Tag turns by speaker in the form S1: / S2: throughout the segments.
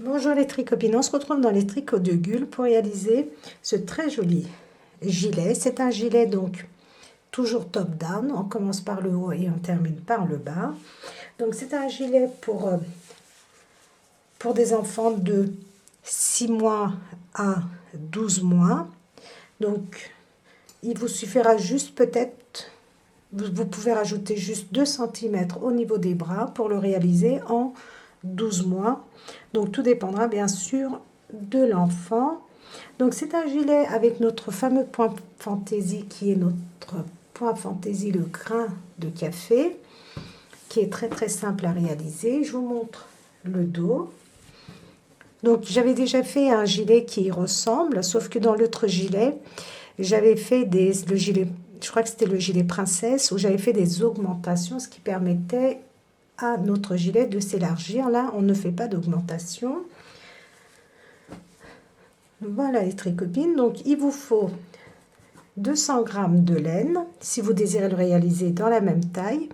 S1: Bonjour les tricopines, on se retrouve dans les tricots de Gul pour réaliser ce très joli gilet. C'est un gilet donc toujours top down, on commence par le haut et on termine par le bas. Donc c'est un gilet pour des enfants de 6 mois à 12 mois. Donc il vous suffira juste peut-être, vous pouvez rajouter juste 2 cm au niveau des bras pour le réaliser en 12 mois. Donc tout dépendra bien sûr de l'enfant. Donc c'est un gilet avec notre fameux point fantaisie qui est notre point fantaisie, le grain de café, qui est très très simple à réaliser. Je vous montre le dos. Donc j'avais déjà fait un gilet qui y ressemble, sauf que dans l'autre gilet, j'avais fait le gilet, je crois que c'était le gilet princesse, où j'avais fait des augmentations, ce qui permettait à notre gilet de s'élargir. Là, on ne fait pas d'augmentation. Voilà les tricopines. Donc il vous faut 200 g de laine, si vous désirez le réaliser dans la même taille,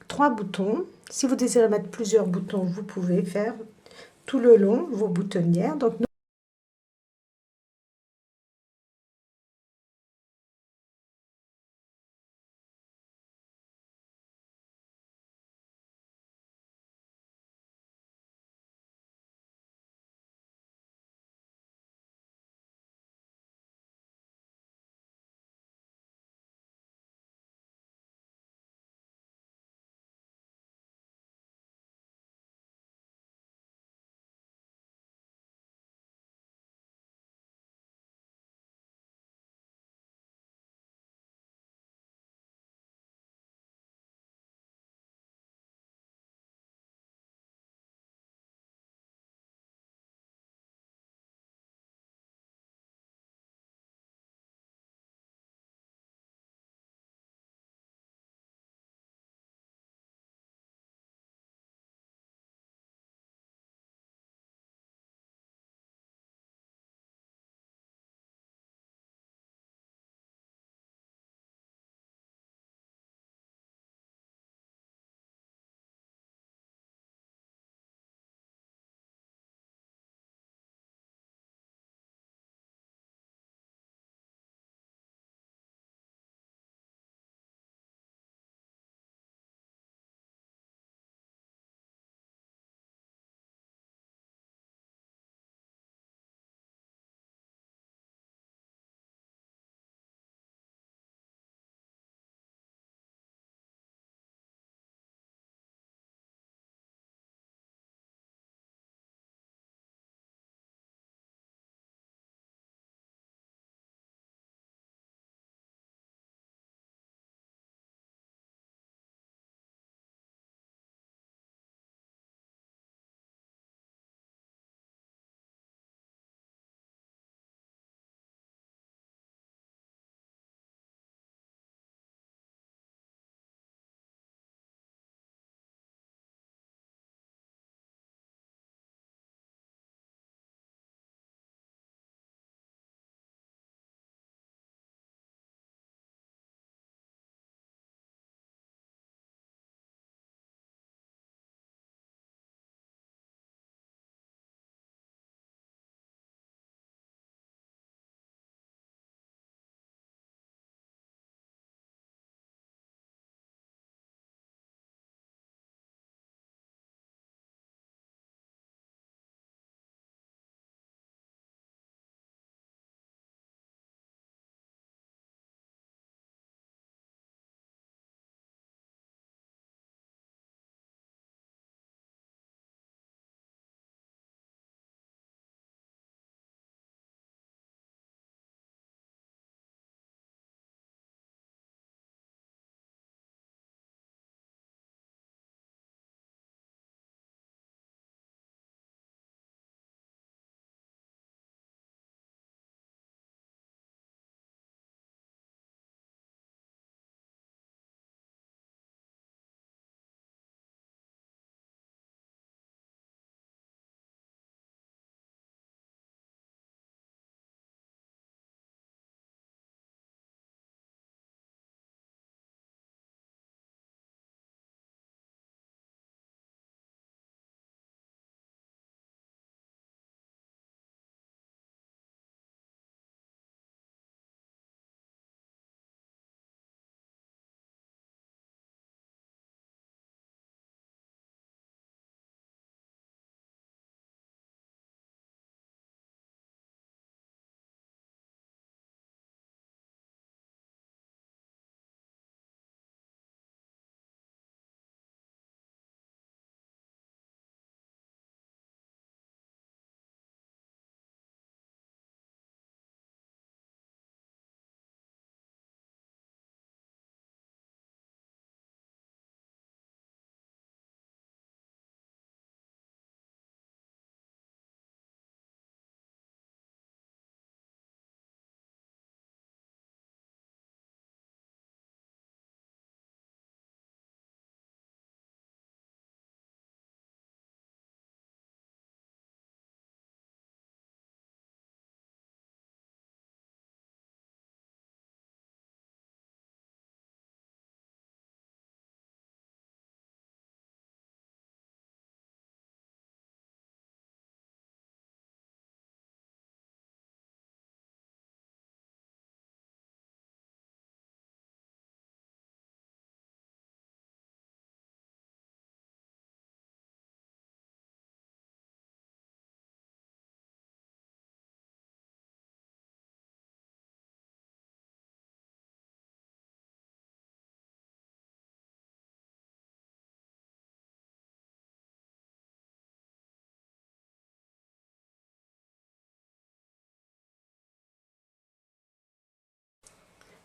S1: 3 boutons. Si vous désirez mettre plusieurs boutons, vous pouvez faire tout le long vos boutonnières. Donc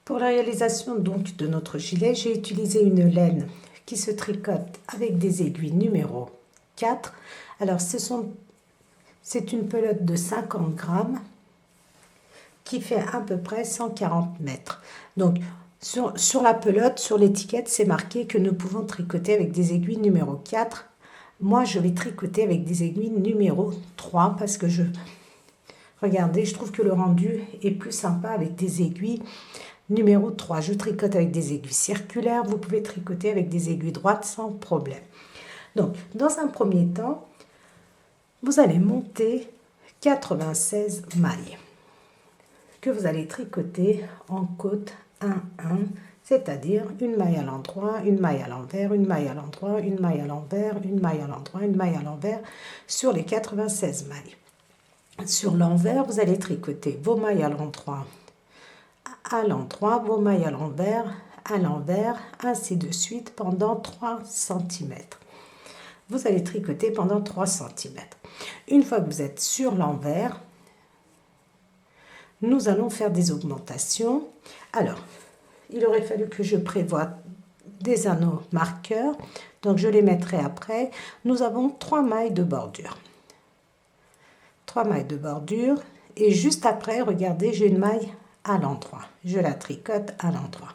S1: Pour la réalisation donc de notre gilet, j'ai utilisé une laine qui se tricote avec des aiguilles numéro 4. Alors c'est une pelote de 50 grammes qui fait à peu près 140 mètres. Donc sur la pelote, sur l'étiquette, c'est marqué que nous pouvons tricoter avec des aiguilles numéro 4. Moi, je vais tricoter avec des aiguilles numéro 3 parce que regardez, je trouve que le rendu est plus sympa avec des aiguilles numéro 3. Je tricote avec des aiguilles circulaires. Vous pouvez tricoter avec des aiguilles droites sans problème. Donc, dans un premier temps, vous allez monter 96 mailles que vous allez tricoter en côte 1-1, c'est-à-dire une maille à l'endroit, une maille à l'envers, une maille à l'endroit, une maille à l'envers, une maille à l'endroit, une maille à l'envers sur les 96 mailles. Sur l'envers, vous allez tricoter vos mailles à l'endroit, vos mailles à l'envers, ainsi de suite pendant 3 cm. Vous allez tricoter pendant 3 cm. Une fois que vous êtes sur l'envers, nous allons faire des augmentations. Alors, il aurait fallu que je prévoie des anneaux marqueurs, donc je les mettrai après. Nous avons 3 mailles de bordure. 3 mailles de bordure, et juste après, regardez, j'ai une maille à l'endroit. Je la tricote à l'endroit.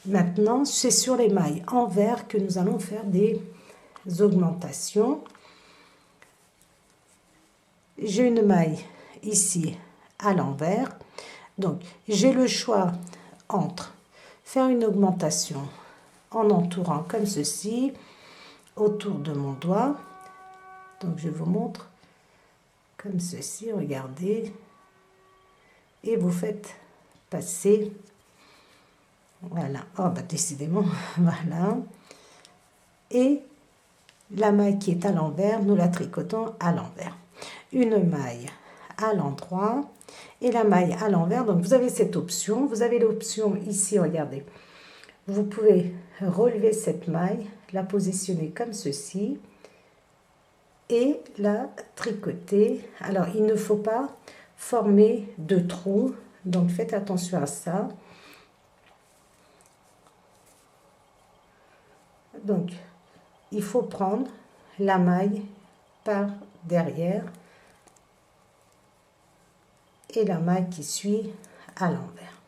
S1: Maintenant, c'est sur les mailles envers que nous allons faire des augmentations. J'ai une maille ici à l'envers, donc j'ai le choix entre faire une augmentation en entourant comme ceci autour de mon doigt. Donc je vous montre comme ceci, regardez, et vous faites passer, voilà, oh bah décidément, voilà, et la maille qui est à l'envers, nous la tricotons à l'envers. Une maille à l'endroit et la maille à l'envers. Donc vous avez cette option, vous avez l'option ici, regardez, vous pouvez relever cette maille, la positionner comme ceci et la tricoter. Alors il ne faut pas former de trous, donc faites attention à ça. Donc il faut prendre la maille par derrière et la maille qui suit à l'envers.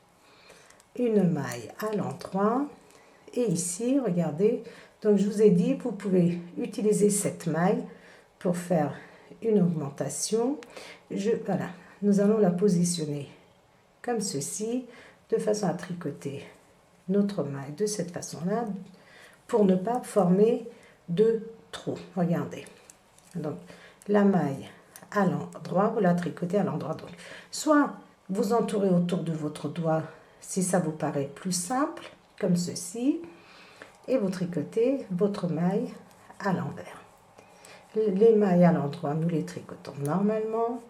S1: Une maille à l'endroit et ici, regardez, donc je vous ai dit, vous pouvez utiliser cette maille pour faire une augmentation. Voilà, nous allons la positionner comme ceci, de façon à tricoter notre maille de cette façon-là, pour ne pas former de trous. Regardez, donc la maille à l'endroit, vous la tricotez à l'endroit. Donc, soit vous entourez autour de votre doigt, si ça vous paraît plus simple, comme ceci, et vous tricotez votre maille à l'envers. Les mailles à l'endroit, nous les tricotons normalement.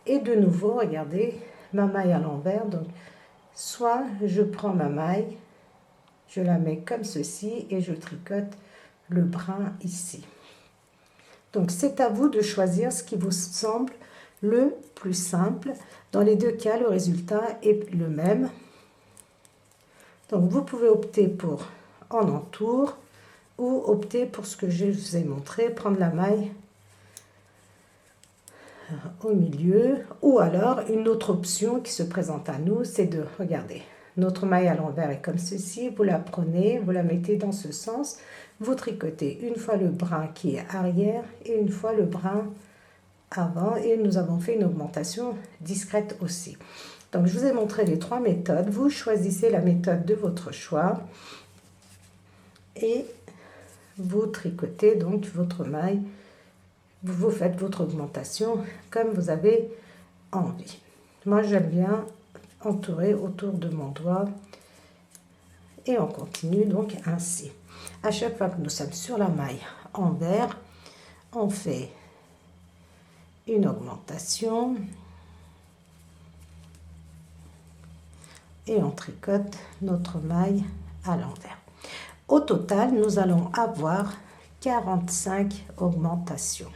S1: Et de nouveau, regardez, ma maille à l'envers. Donc, soit je prends ma maille, je la mets comme ceci et je tricote le brin ici. Donc, c'est à vous de choisir ce qui vous semble le plus simple. Dans les deux cas, le résultat est le même. Donc, vous pouvez opter pour en entour ou opter pour ce que je vous ai montré, prendre la maille au milieu, ou alors une autre option qui se présente à nous, c'est de regarder. Notre maille à l'envers est comme ceci, vous la prenez, vous la mettez dans ce sens, vous tricotez une fois le brin qui est arrière et une fois le brin avant, et nous avons fait une augmentation discrète aussi. Donc je vous ai montré les 3 méthodes, vous choisissez la méthode de votre choix et vous tricotez donc votre maille, vous faites votre augmentation comme vous avez envie. Moi j'aime bien entourer autour de mon doigt et on continue donc ainsi. À chaque fois que nous sommes sur la maille envers, on fait une augmentation et on tricote notre maille à l'envers. Au total, nous allons avoir 45 augmentations.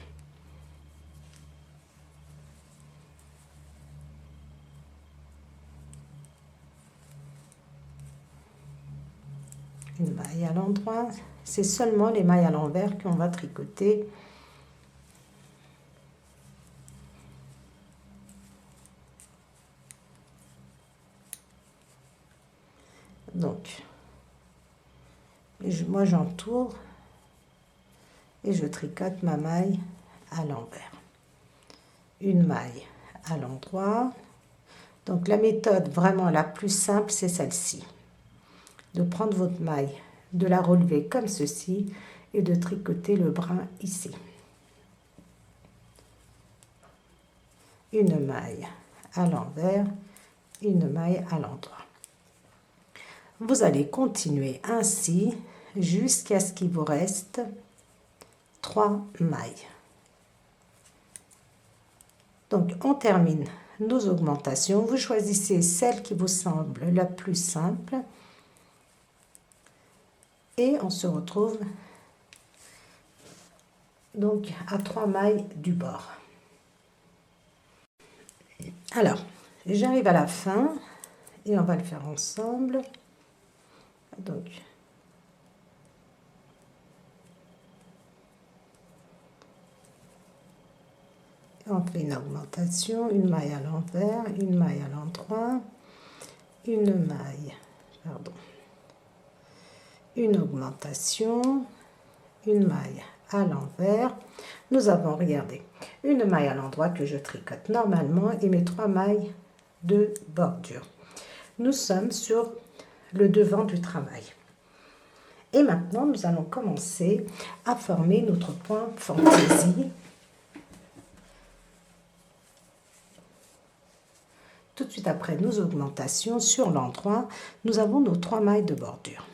S1: une maille à l'endroit. C'est seulement les mailles à l'envers qu'on va tricoter. Donc, moi j'entoure et je tricote ma maille à l'envers. Une maille à l'endroit. Donc la méthode vraiment la plus simple, c'est celle-ci. De prendre votre maille, de la relever comme ceci et de tricoter le brin ici. Une maille à l'envers, une maille à l'endroit. Vous allez continuer ainsi jusqu'à ce qu'il vous reste 3 mailles. Donc on termine nos augmentations. Vous choisissez celle qui vous semble la plus simple. Et on se retrouve donc à 3 mailles du bord. Alors, j'arrive à la fin et on va le faire ensemble. Donc, on fait une augmentation, une maille à l'envers, une maille à l'endroit, une maille, une augmentation, une maille à l'envers. Nous avons, regardez, une maille à l'endroit que je tricote normalement et mes 3 mailles de bordure. Nous sommes sur le devant du travail. Et maintenant, nous allons commencer à former notre point fantaisie. Tout de suite après nos augmentations, sur l'endroit, nous avons nos 3 mailles de bordure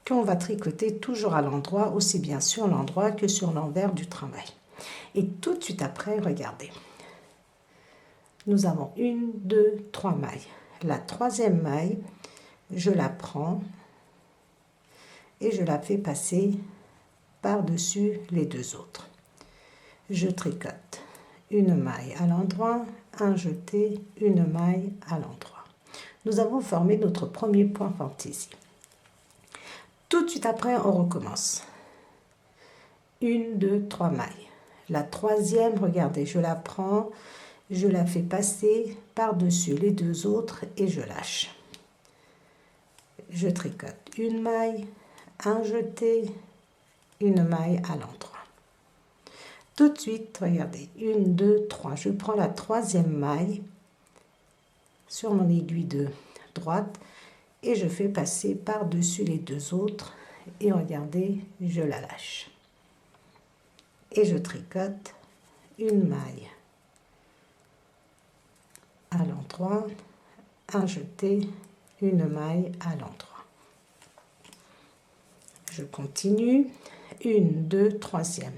S1: qu'on va tricoter toujours à l'endroit, aussi bien sur l'endroit que sur l'envers du travail. Et tout de suite après, regardez, nous avons 1, 2, 3 mailles. La 3e maille, je la prends et je la fais passer par-dessus les 2 autres. Je tricote une maille à l'endroit, un jeté, une maille à l'endroit. Nous avons formé notre premier point fantaisie. Tout de suite après, on recommence. 1, 2, 3 mailles. La 3e, regardez, je la prends, je la fais passer par-dessus les 2 autres et je lâche. Je tricote une maille, un jeté, une maille à l'endroit. Tout de suite, regardez, 1, 2, 3. Je prends la 3e maille sur mon aiguille de droite et je fais passer par-dessus les 2 autres et regardez, je la lâche. Et je tricote une maille à l'endroit, un jeté, une maille à l'endroit. Je continue, 1, 2, 3e.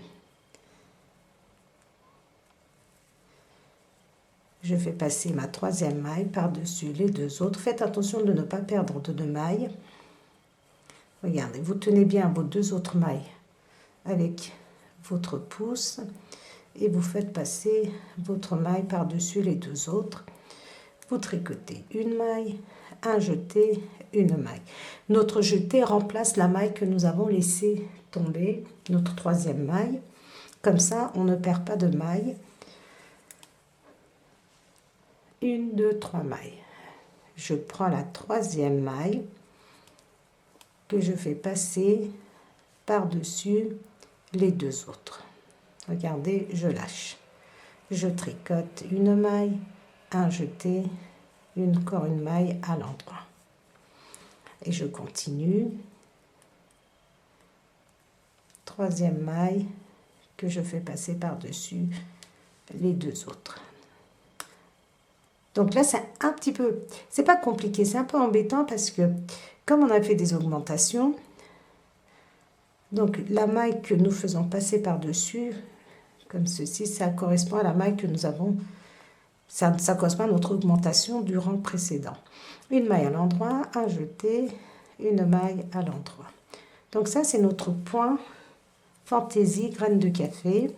S1: Je fais passer ma 3e maille par-dessus les 2 autres. Faites attention de ne pas perdre de 2 mailles. Regardez, vous tenez bien vos 2 autres mailles avec votre pouce et vous faites passer votre maille par-dessus les 2 autres. Vous tricotez une maille, un jeté, une maille. Notre jeté remplace la maille que nous avons laissé tomber, notre 3e maille. Comme ça, on ne perd pas de maille. 1, 2, 3 mailles. Je prends la 3e maille que je fais passer par-dessus les 2 autres. Regardez, je lâche. Je tricote une maille, un jeté, encore une maille à l'endroit. Et je continue. 3e maille que je fais passer par-dessus les 2 autres. Donc là, c'est un petit peu, c'est pas compliqué, c'est un peu embêtant parce que comme on a fait des augmentations, donc la maille que nous faisons passer par-dessus, comme ceci, ça correspond à la maille que nous avons, ça correspond à notre augmentation du rang précédent. Une maille à l'endroit, un jeté, une maille à l'endroit. Donc ça, c'est notre point fantaisie graine de café.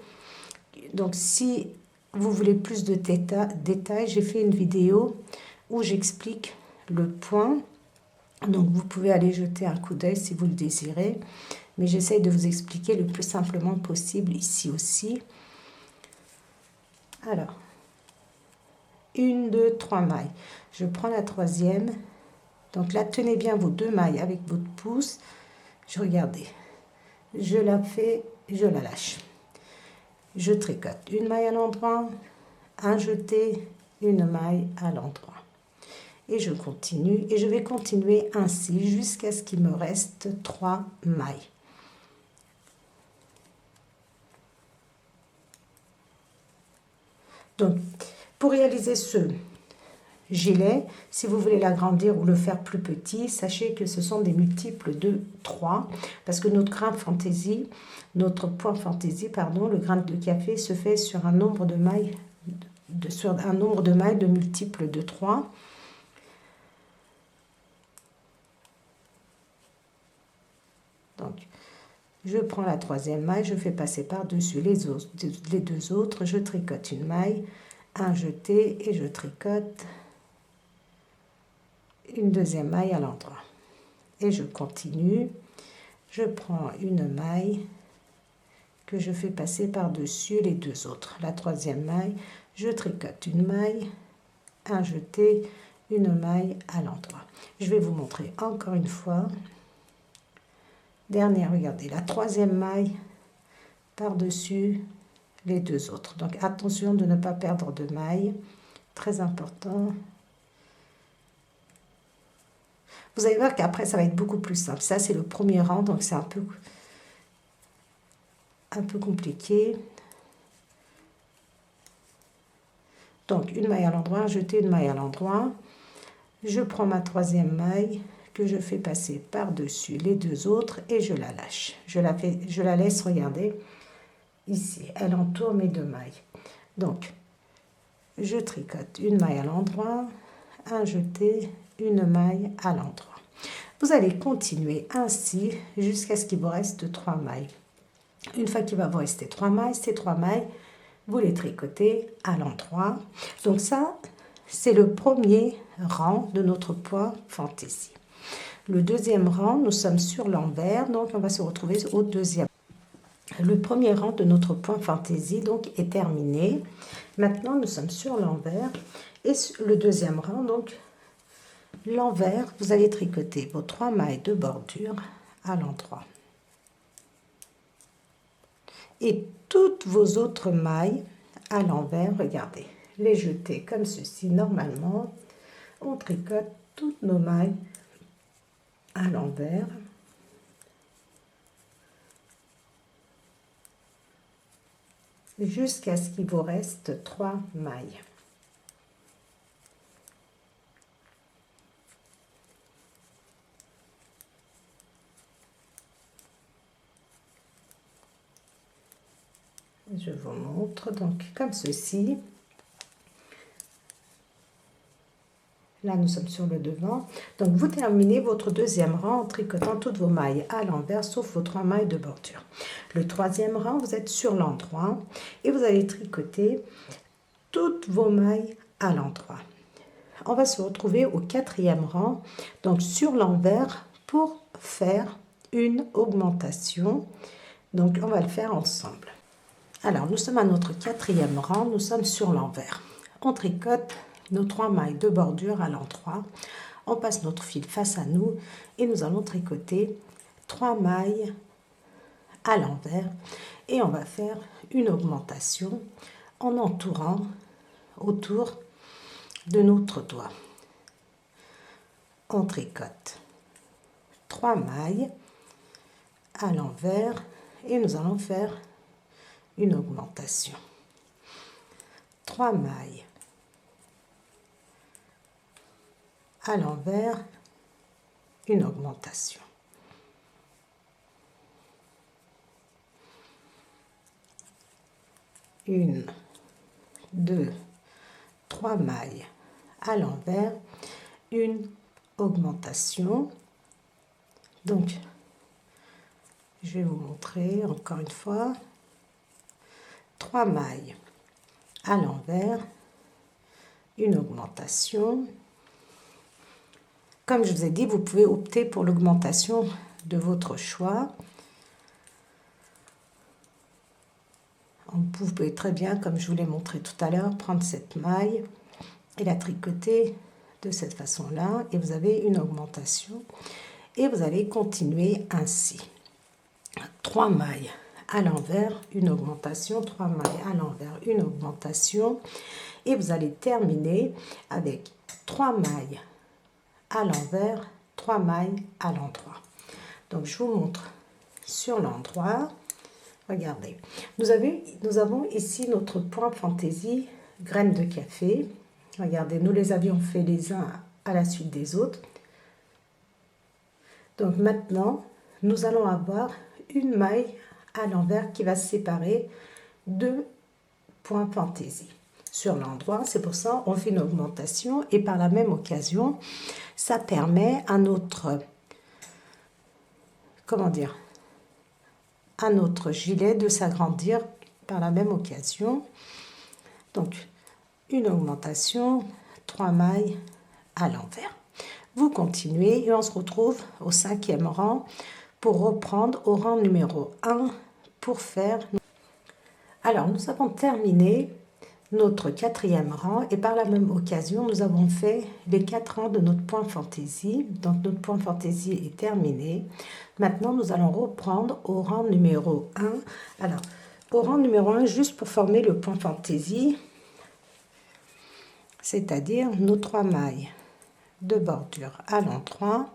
S1: Donc si vous voulez plus de détails, j'ai fait une vidéo où j'explique le point Donc vous pouvez aller jeter un coup d'œil si vous le désirez, mais j'essaye de vous expliquer le plus simplement possible ici aussi. Alors, 1, 2, 3 mailles. Je prends la troisième. Donc là, tenez bien vos 2 mailles avec votre pouce. Regardez, je la fais, je la lâche. Je tricote une maille à l'endroit, un jeté, une maille à l'endroit. Et je continue, et je vais continuer ainsi jusqu'à ce qu'il me reste 3 mailles. Donc, pour réaliser ce gilet, si vous voulez l'agrandir ou le faire plus petit, sachez que ce sont des multiples de 3, parce que notre grain de fantaisie, notre point fantaisie, pardon, le grain de café se fait sur un nombre de mailles, de multiples de 3. Donc, je prends la troisième maille, je fais passer par-dessus les 2 autres, je tricote une maille, un jeté et je tricote une deuxième maille à l'endroit. Et je continue, je prends une maille que je fais passer par-dessus les 2 autres. La troisième maille, je tricote une maille, un jeté, une maille à l'endroit. Je vais vous montrer encore une fois. Dernière, regardez, la troisième maille par-dessus les 2 autres. Donc attention de ne pas perdre de maille, très important. Vous allez voir qu'après ça va être beaucoup plus simple. Ça c'est le premier rang, donc c'est un peu compliqué. Donc une maille à l'endroit, jeter une maille à l'endroit. Je prends ma troisième maille que je fais passer par-dessus les 2 autres et je la lâche. Je la laisse, regardez, ici, elle entoure mes 2 mailles. Donc, je tricote une maille à l'endroit, un jeté, une maille à l'endroit. Vous allez continuer ainsi jusqu'à ce qu'il vous reste 3 mailles. Une fois qu'il va vous rester 3 mailles, ces 3 mailles, vous les tricotez à l'endroit. Donc ça, c'est le premier rang de notre point fantaisie. Le deuxième rang, nous sommes sur l'envers, donc on va se retrouver au deuxième. Le premier rang de notre point fantaisie donc est terminé. Maintenant, nous sommes sur l'envers et le deuxième rang, donc l'envers, vous allez tricoter vos 3 mailles de bordure à l'endroit. Et toutes vos autres mailles à l'envers, regardez, les jeter comme ceci. Normalement, on tricote toutes nos mailles à l'envers. Jusqu'à ce qu'il vous reste 3 mailles. Je vous montre donc comme ceci. Là, nous sommes sur le devant. Donc, vous terminez votre deuxième rang en tricotant toutes vos mailles à l'envers, sauf vos 3 mailles de bordure. Le troisième rang, vous êtes sur l'endroit et vous allez tricoter toutes vos mailles à l'endroit. On va se retrouver au quatrième rang, donc sur l'envers, pour faire une augmentation. Donc, on va le faire ensemble. Alors, nous sommes à notre quatrième rang, nous sommes sur l'envers. On tricote nos 3 mailles de bordure à l'endroit. On passe notre fil face à nous et nous allons tricoter 3 mailles à l'envers et on va faire une augmentation en entourant autour de notre doigt. On tricote 3 mailles à l'envers et nous allons faire une augmentation. 3 mailles à l'envers, une augmentation. Une, 2, 3 mailles à l'envers, une augmentation. Donc, je vais vous montrer encore une fois. 3 mailles à l'envers, une augmentation. comme je vous ai dit, vous pouvez opter pour l'augmentation de votre choix. Vous pouvez très bien, comme je vous l'ai montré tout à l'heure, prendre cette maille et la tricoter de cette façon-là. Et vous avez une augmentation. Et vous allez continuer ainsi. 3 mailles à l'envers, une augmentation, 3 mailles à l'envers, une augmentation. Et vous allez terminer avec 3 mailles à l'envers, 3 mailles à l'endroit. Donc je vous montre sur l'endroit. Regardez, nous avons ici notre point fantaisie graines de café. Regardez, nous les avions fait les uns à la suite des autres. Donc maintenant, nous allons avoir une maille à l'envers qui va séparer 2 points fantaisie. Sur l'endroit, c'est pour ça on fait une augmentation et par la même occasion, ça permet à notre, à notre gilet de s'agrandir par la même occasion. Donc, une augmentation, 3 mailles à l'envers. Vous continuez et on se retrouve au 5e rang pour reprendre au rang numéro 1 pour faire... Alors, nous avons terminé notre 4e rang et par la même occasion, nous avons fait les 4 rangs de notre point fantaisie. Donc, notre point fantaisie est terminé. Maintenant, nous allons reprendre au rang numéro 1. Alors, au rang numéro 1, juste pour former le point fantaisie, c'est-à-dire nos 3 mailles de bordure à l'endroit.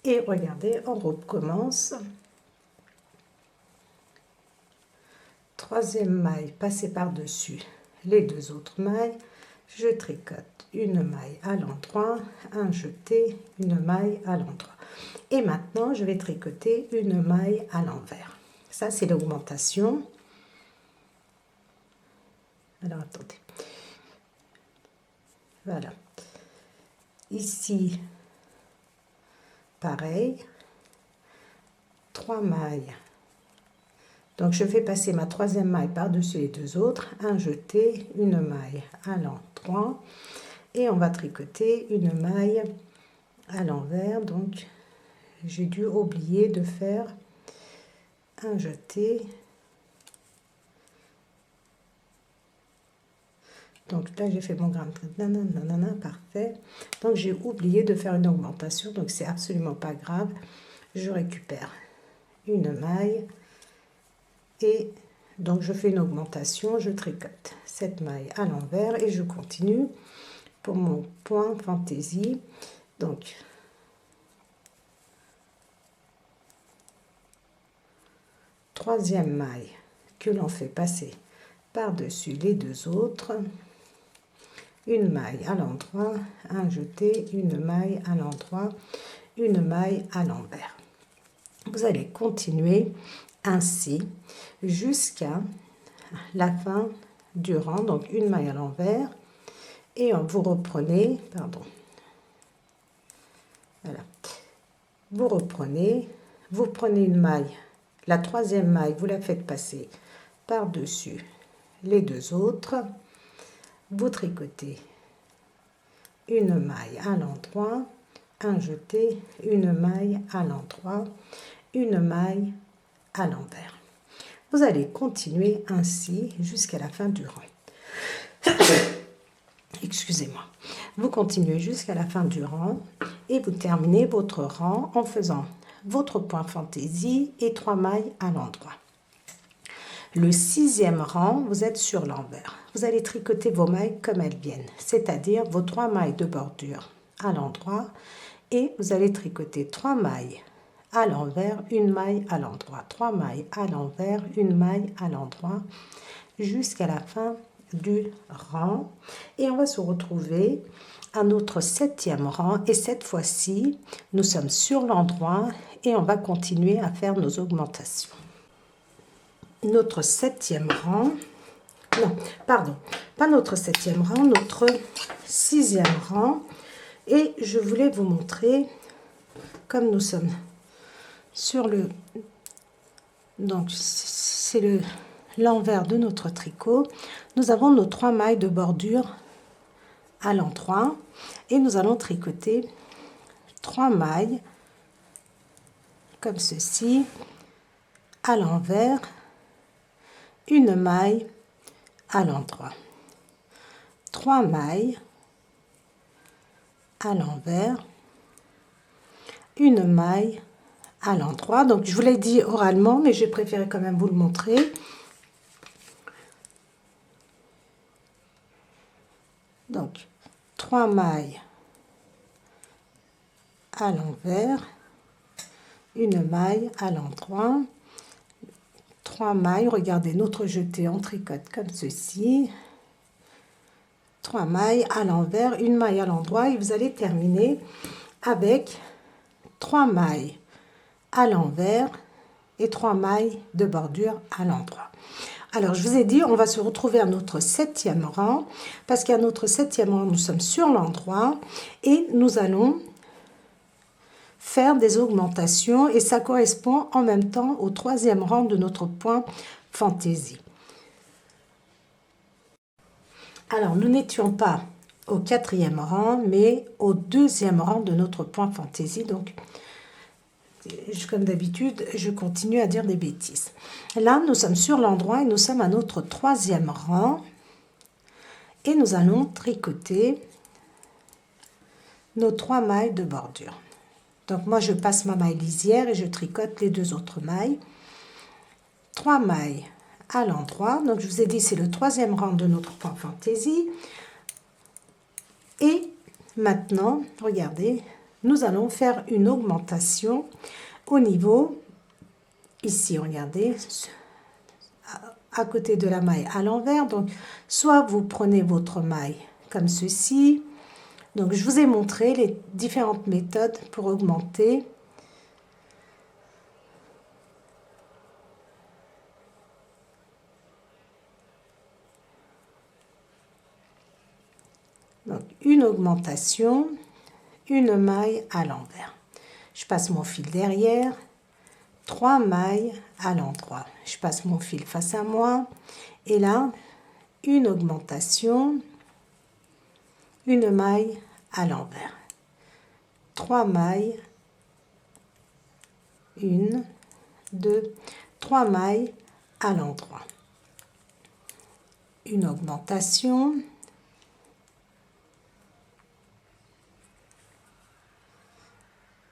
S1: Et regardez, on recommence. 3e maille, passer par-dessus les 2 autres mailles. Je tricote une maille à l'endroit, un jeté, une maille à l'endroit. Et maintenant, je vais tricoter une maille à l'envers. Ça, c'est l'augmentation. Alors, attendez. Voilà. Ici, pareil. 3 mailles. Donc, je fais passer ma 3e maille par-dessus les 2 autres. Un jeté, une maille à l'endroit. Et on va tricoter une maille à l'envers. Donc, j'ai dû oublier de faire un jeté. Donc là, j'ai fait mon grain de nanana, parfait. Donc, j'ai oublié de faire une augmentation. Donc, c'est absolument pas grave. Je récupère une maille. Et donc, je fais une augmentation. Je tricote cette maille à l'envers. Et je continue pour mon point fantaisie. Donc, troisième maille que l'on fait passer par-dessus les 2 autres. Une maille à l'endroit, un jeté, une maille à l'endroit, une maille à l'envers. Vous allez continuer ainsi jusqu'à la fin du rang, donc une maille à l'envers, et vous reprenez, voilà, vous reprenez, vous prenez une maille, la 3e maille, vous la faites passer par-dessus les 2 autres. Vous tricotez une maille à l'endroit, un jeté, une maille à l'endroit, une maille à l'envers. Vous allez continuer ainsi jusqu'à la fin du rang. Excusez-moi. Vous continuez jusqu'à la fin du rang et vous terminez votre rang en faisant votre point fantaisie et 3 mailles à l'endroit. Le 6e rang, vous êtes sur l'envers. Vous allez tricoter vos mailles comme elles viennent, c'est-à-dire vos 3 mailles de bordure à l'endroit et vous allez tricoter 3 mailles à l'envers, une maille à l'endroit, 3 mailles à l'envers, une maille à l'endroit jusqu'à la fin du rang. Et on va se retrouver à notre 7e rang et cette fois-ci, nous sommes sur l'endroit et on va continuer à faire nos augmentations. Notre 7e rang, non, pardon, pas notre 7e rang, notre 6e rang. Et je voulais vous montrer, comme nous sommes sur le, donc c'est l'envers de notre tricot, nous avons nos 3 mailles de bordure à l'endroit et nous allons tricoter 3 mailles comme ceci à l'envers, une maille à l'endroit, 3 mailles à l'envers, une maille à l'endroit. Donc je vous l'ai dit oralement, mais j'ai préféré quand même vous le montrer. Donc 3 mailles à l'envers, une maille à l'endroit, 3 mailles, regardez notre jeté en tricote comme ceci, 3 mailles à l'envers, une maille à l'endroit, et vous allez terminer avec 3 mailles à l'envers et 3 mailles de bordure à l'endroit. Alors je vous ai dit, on va se retrouver à notre 7e rang, parce qu'à notre 7e rang, nous sommes sur l'endroit et nous allons faire des augmentations, et ça correspond en même temps au 3e rang de notre point fantaisie. Alors nous n'étions pas au 4e rang, mais au 2e rang de notre point fantaisie. Donc comme d'habitude, je continue à dire des bêtises. Là, nous sommes sur l'endroit et nous sommes à notre 3e rang, et nous allons tricoter nos 3 mailles de bordure. Donc moi je passe ma maille lisière et je tricote les 2 autres mailles, 3 mailles à l'endroit. Donc je vous ai dit, c'est le 3e rang de notre point fantaisie. Et maintenant, regardez, nous allons faire une augmentation au niveau, ici, regardez, à côté de la maille à l'envers. Donc soit vous prenez votre maille comme ceci. Donc je vous ai montré les différentes méthodes pour augmenter. Donc une augmentation, une maille à l'envers. Je passe mon fil derrière, 3 mailles à l'endroit. Je passe mon fil face à moi et là, une augmentation, une maille à l'envers. 3 mailles, 1, 2, 3 mailles à l'endroit. Une augmentation,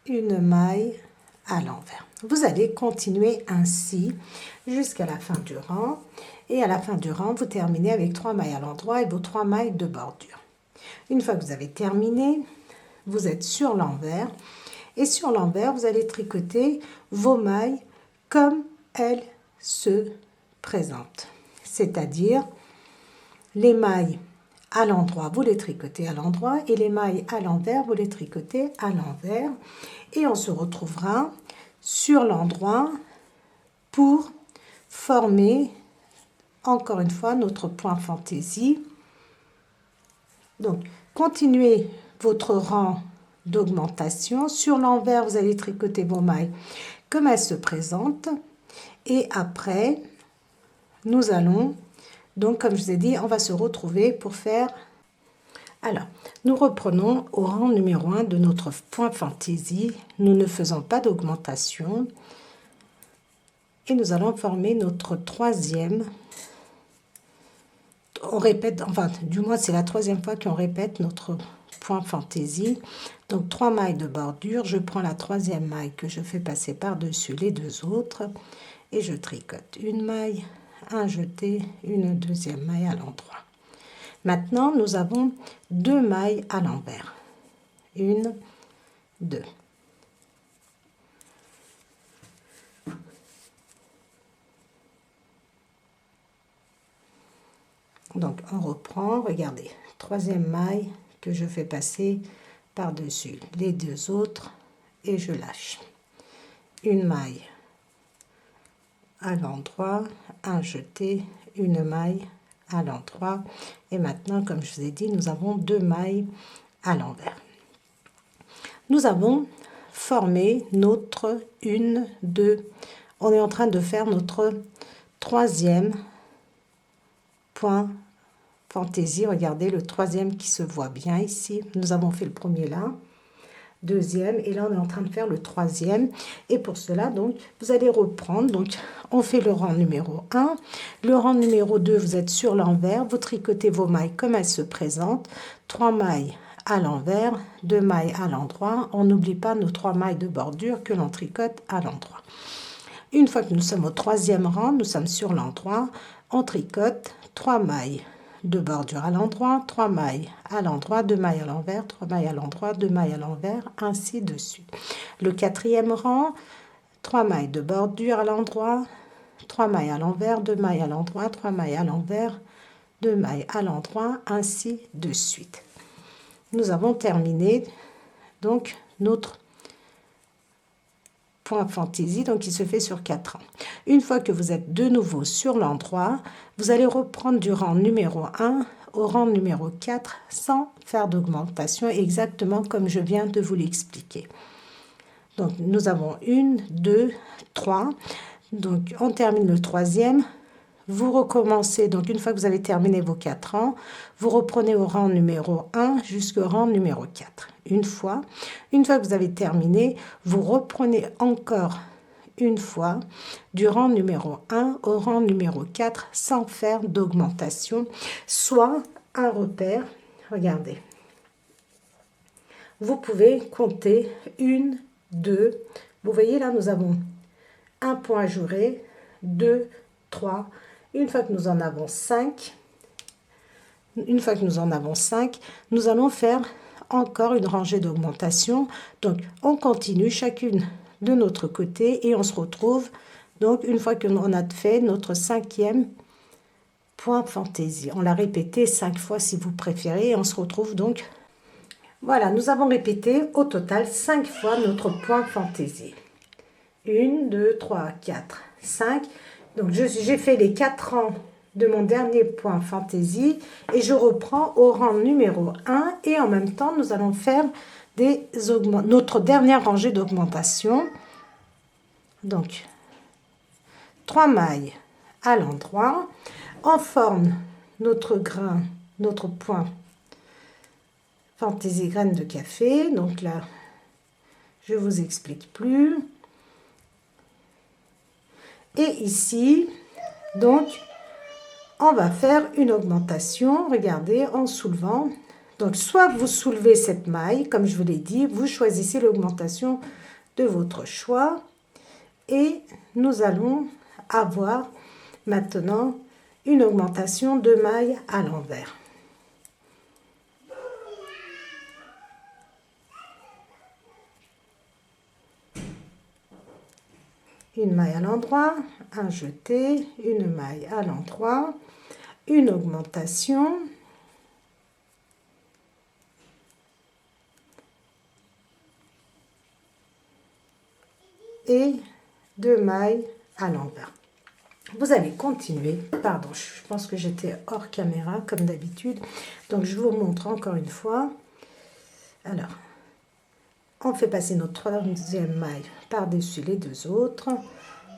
S1: une maille à l'envers. Vous allez continuer ainsi jusqu'à la fin du rang, et à la fin du rang, vous terminez avec 3 mailles à l'endroit et vos 3 mailles de bordure. Une fois que vous avez terminé, vous êtes sur l'envers, et sur l'envers, vous allez tricoter vos mailles comme elles se présentent. C'est-à-dire, les mailles à l'endroit, vous les tricotez à l'endroit, et les mailles à l'envers, vous les tricotez à l'envers. Et on se retrouvera sur l'endroit pour former, encore une fois, notre point fantaisie. Donc, continuez votre rang d'augmentation. Sur l'envers, vous allez tricoter vos mailles comme elles se présentent. Et après, nous allons, donc comme je vous ai dit, on va se retrouver pour faire... Alors, nous reprenons au rang numéro 1 de notre point fantaisie. Nous ne faisons pas d'augmentation. Et nous allons former notre 3e. On répète, enfin, du moins, c'est la 3e fois qu'on répète notre point fantaisie. Donc, 3 mailles de bordure. Je prends la 3e maille que je fais passer par-dessus les 2 autres. Et je tricote une maille, un jeté, une 2e maille à l'endroit. Maintenant, nous avons 2 mailles à l'envers. 1, 2. Donc, on reprend, regardez, 3e maille que je fais passer par-dessus les 2 autres et je lâche. Une maille à l'endroit, un jeté, une maille à l'endroit. Et maintenant, comme je vous ai dit, nous avons 2 mailles à l'envers. Nous avons formé notre 1, 2. On est en train de faire notre 3e point fantaisie. Regardez le troisième qui se voit bien ici. Nous avons fait le premier là, deuxième, et là on est en train de faire le troisième. Et pour cela, donc, vous allez reprendre. Donc, on fait le rang numéro 1. Le rang numéro 2, vous êtes sur l'envers. Vous tricotez vos mailles comme elles se présentent. 3 mailles à l'envers, 2 mailles à l'endroit. On n'oublie pas nos 3 mailles de bordure que l'on tricote à l'endroit. Une fois que nous sommes au troisième rang, nous sommes sur l'endroit, on tricote 3 mailles de bordure à l'endroit, 3 mailles à l'endroit, 2 mailles à l'envers, 3 mailles à l'endroit, 2 mailles à l'envers, ainsi de suite. Le quatrième rang, 3 mailles de bordure à l'endroit, 3 mailles à l'envers, 2 mailles à l'endroit, 3 mailles à l'envers, 2 mailles à l'endroit, ainsi de suite. Nous avons terminé donc notre point fantaisie, donc il se fait sur 4 rangs. Une fois que vous êtes de nouveau sur l'endroit, vous allez reprendre du rang numéro 1 au rang numéro 4 sans faire d'augmentation, exactement comme je viens de vous l'expliquer. Donc nous avons 1, 2, 3. Donc on termine le troisième. Vous recommencez, donc une fois que vous avez terminé vos 4 rangs, vous reprenez au rang numéro 1 jusqu'au rang numéro 4. Une fois que vous avez terminé, vous reprenez encore une fois du rang numéro 1 au rang numéro 4 sans faire d'augmentation, soit un repère. Regardez. Vous pouvez compter 1, 2. Vous voyez là, nous avons un point ajouré, 2, 3. Une fois que nous en avons 5, nous allons faire encore une rangée d'augmentation. Donc, on continue chacune de notre côté et on se retrouve, donc, une fois qu'on a fait notre 5e point fantaisie. On l'a répété 5 fois si vous préférez et on se retrouve donc. Voilà, nous avons répété au total 5 fois notre point fantaisie. 1, 2, 3, 4, 5. Donc, j'ai fait les 4 rangs de mon dernier point fantaisie et je reprends au rang numéro 1 et en même temps, nous allons faire notre dernière rangée d'augmentation. Donc, 3 mailles à l'endroit. On forme notre grain, notre point fantaisie graine de café. Donc là, je vous explique plus. Et ici, donc, on va faire une augmentation, regardez, en soulevant. Donc, soit vous soulevez cette maille, comme je vous l'ai dit, vous choisissez l'augmentation de votre choix. Et nous allons avoir maintenant une augmentation de mailles à l'envers. Une maille à l'endroit, un jeté, une maille à l'endroit, une augmentation, et 2 mailles à l'envers. Vous allez continuer, pardon, je pense que j'étais hors caméra comme d'habitude, donc je vous montre encore une fois. Alors, on fait passer notre troisième maille par-dessus les 2 autres,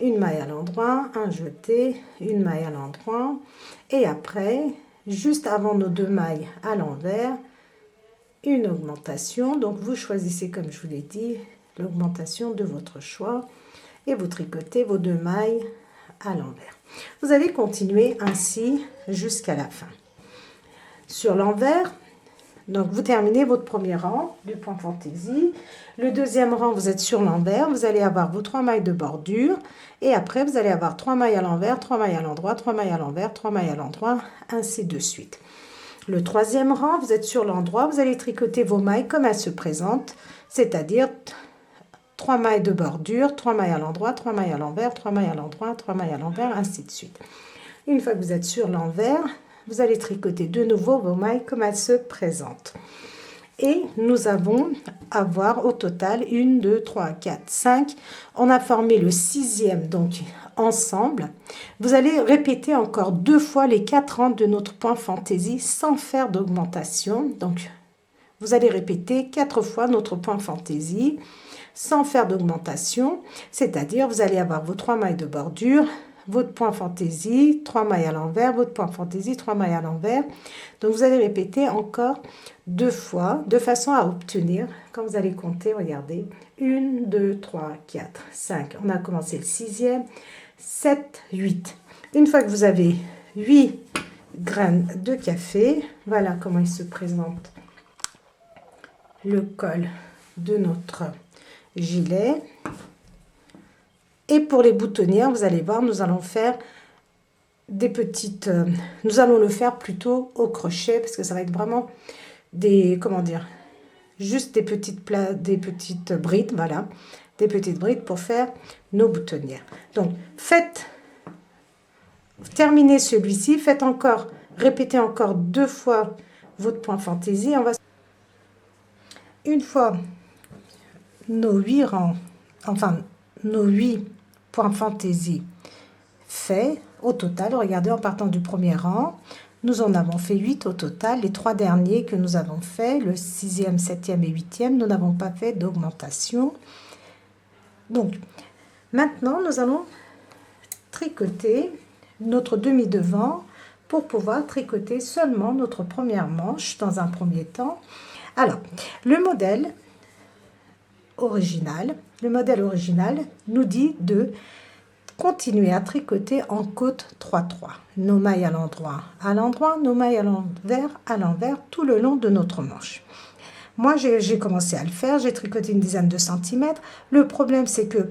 S1: une maille à l'endroit, un jeté, une maille à l'endroit, et après, juste avant nos 2 mailles à l'envers, une augmentation. Donc vous choisissez, comme je vous l'ai dit, l'augmentation de votre choix et vous tricotez vos 2 mailles à l'envers. Vous allez continuer ainsi jusqu'à la fin. Sur l'envers, donc vous terminez votre premier rang du point fantaisie. Le deuxième rang, vous êtes sur l'envers, vous allez avoir vos 3 mailles de bordure et après vous allez avoir 3 mailles à l'envers, 3 mailles à l'endroit, 3 mailles à l'envers, 3 mailles à l'endroit, ainsi de suite. Le troisième rang, vous êtes sur l'endroit, vous allez tricoter vos mailles comme elles se présentent, c'est-à-dire 3 mailles de bordure, 3 mailles à l'endroit, 3 mailles à l'envers, 3 mailles à l'endroit, 3 mailles à l'envers, ainsi de suite. Une fois que vous êtes sur l'envers, vous allez tricoter de nouveau vos mailles comme elles se présentent. Et nous allons avoir au total 1, 2, 3, 4, 5. On a formé le 6e donc ensemble. Vous allez répéter encore 2 fois les 4 rangs de notre point fantaisie sans faire d'augmentation. Donc, vous allez répéter 4 fois notre point fantaisie sans faire d'augmentation. C'est-à-dire, vous allez avoir vos 3 mailles de bordure, votre point fantaisie, 3 mailles à l'envers, votre point fantaisie, 3 mailles à l'envers. Donc vous allez répéter encore 2 fois de façon à obtenir, quand vous allez compter, regardez, 1, 2, 3, 4, 5. On a commencé le 6e, 7, 8. Une fois que vous avez 8 graines de café, voilà comment il se présente le col de notre gilet. Et pour les boutonnières, vous allez voir, nous allons faire des petites... nous allons le faire plutôt au crochet, parce que ça va être vraiment des... comment dire, juste des petites brides, voilà. Des petites brides pour faire nos boutonnières. Donc, terminez celui-ci, répétez encore 2 fois votre point fantaisie. Une fois nos 8 rangs, enfin, nos 8 points fantaisie faits, au total, regardez, en partant du premier rang, nous en avons fait 8 au total. Les 3 derniers que nous avons fait, le 6e, 7e et 8e, nous n'avons pas fait d'augmentation. Donc, maintenant, nous allons tricoter notre demi-devant pour pouvoir tricoter seulement notre première manche dans un premier temps. Alors, le modèle original nous dit de continuer à tricoter en côte 3-3. Nos mailles à l'endroit, nos mailles à l'envers, tout le long de notre manche. Moi, j'ai commencé à le faire, j'ai tricoté une dizaine de centimètres. Le problème, c'est que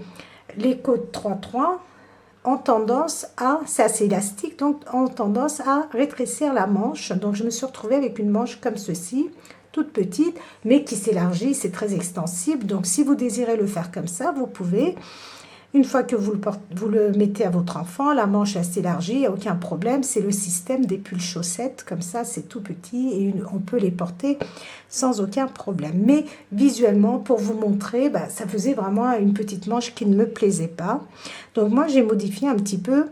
S1: les côtes 3-3 ont tendance c'est assez élastique, donc ont tendance à rétrécir la manche. Donc, je me suis retrouvée avec une manche comme ceci, toute petite, mais qui s'élargit, c'est très extensible. Donc, si vous désirez le faire comme ça, vous pouvez. Une fois que vous le mettez à votre enfant, la manche s'élargit, il n'y a aucun problème. C'est le système des pulls chaussettes, comme ça, c'est tout petit et on peut les porter sans aucun problème. Mais visuellement, pour vous montrer, ça faisait vraiment une petite manche qui ne me plaisait pas. Donc moi, j'ai modifié un petit peu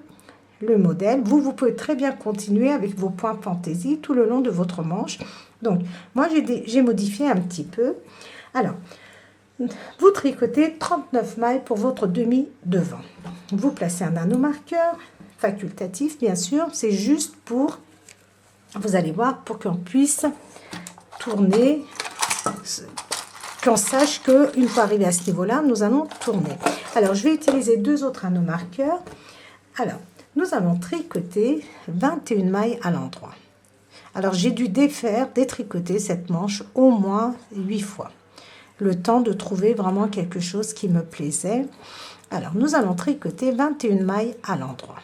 S1: le modèle. Vous pouvez très bien continuer avec vos points fantaisie tout le long de votre manche. Donc, moi, j'ai modifié un petit peu. Alors, vous tricotez 39 mailles pour votre demi-devant. Vous placez un anneau marqueur, facultatif bien sûr, c'est juste pour, vous allez voir, pour qu'on puisse tourner, qu'on sache qu'une fois arrivé à ce niveau-là, nous allons tourner. Alors, je vais utiliser 2 autres anneaux marqueurs. Alors, nous allons tricoter 21 mailles à l'endroit. Alors, j'ai dû détricoter cette manche au moins 8 fois. Le temps de trouver vraiment quelque chose qui me plaisait. Alors, nous allons tricoter 21 mailles à l'endroit.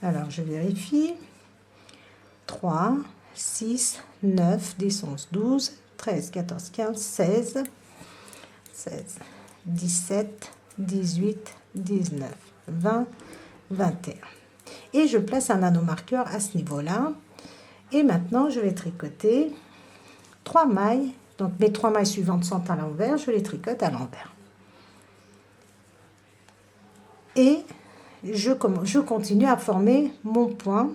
S1: Alors, je vérifie. 3, 6, 9, 10, 11, 12, 13, 14, 15, 16, 17, 18, 19, 20, 21. Et je place un anneau marqueur à ce niveau-là. Et maintenant, je vais tricoter 3 mailles. Donc, mes 3 mailles suivantes sont à l'envers. Je les tricote à l'envers. Et je continue à former mon point.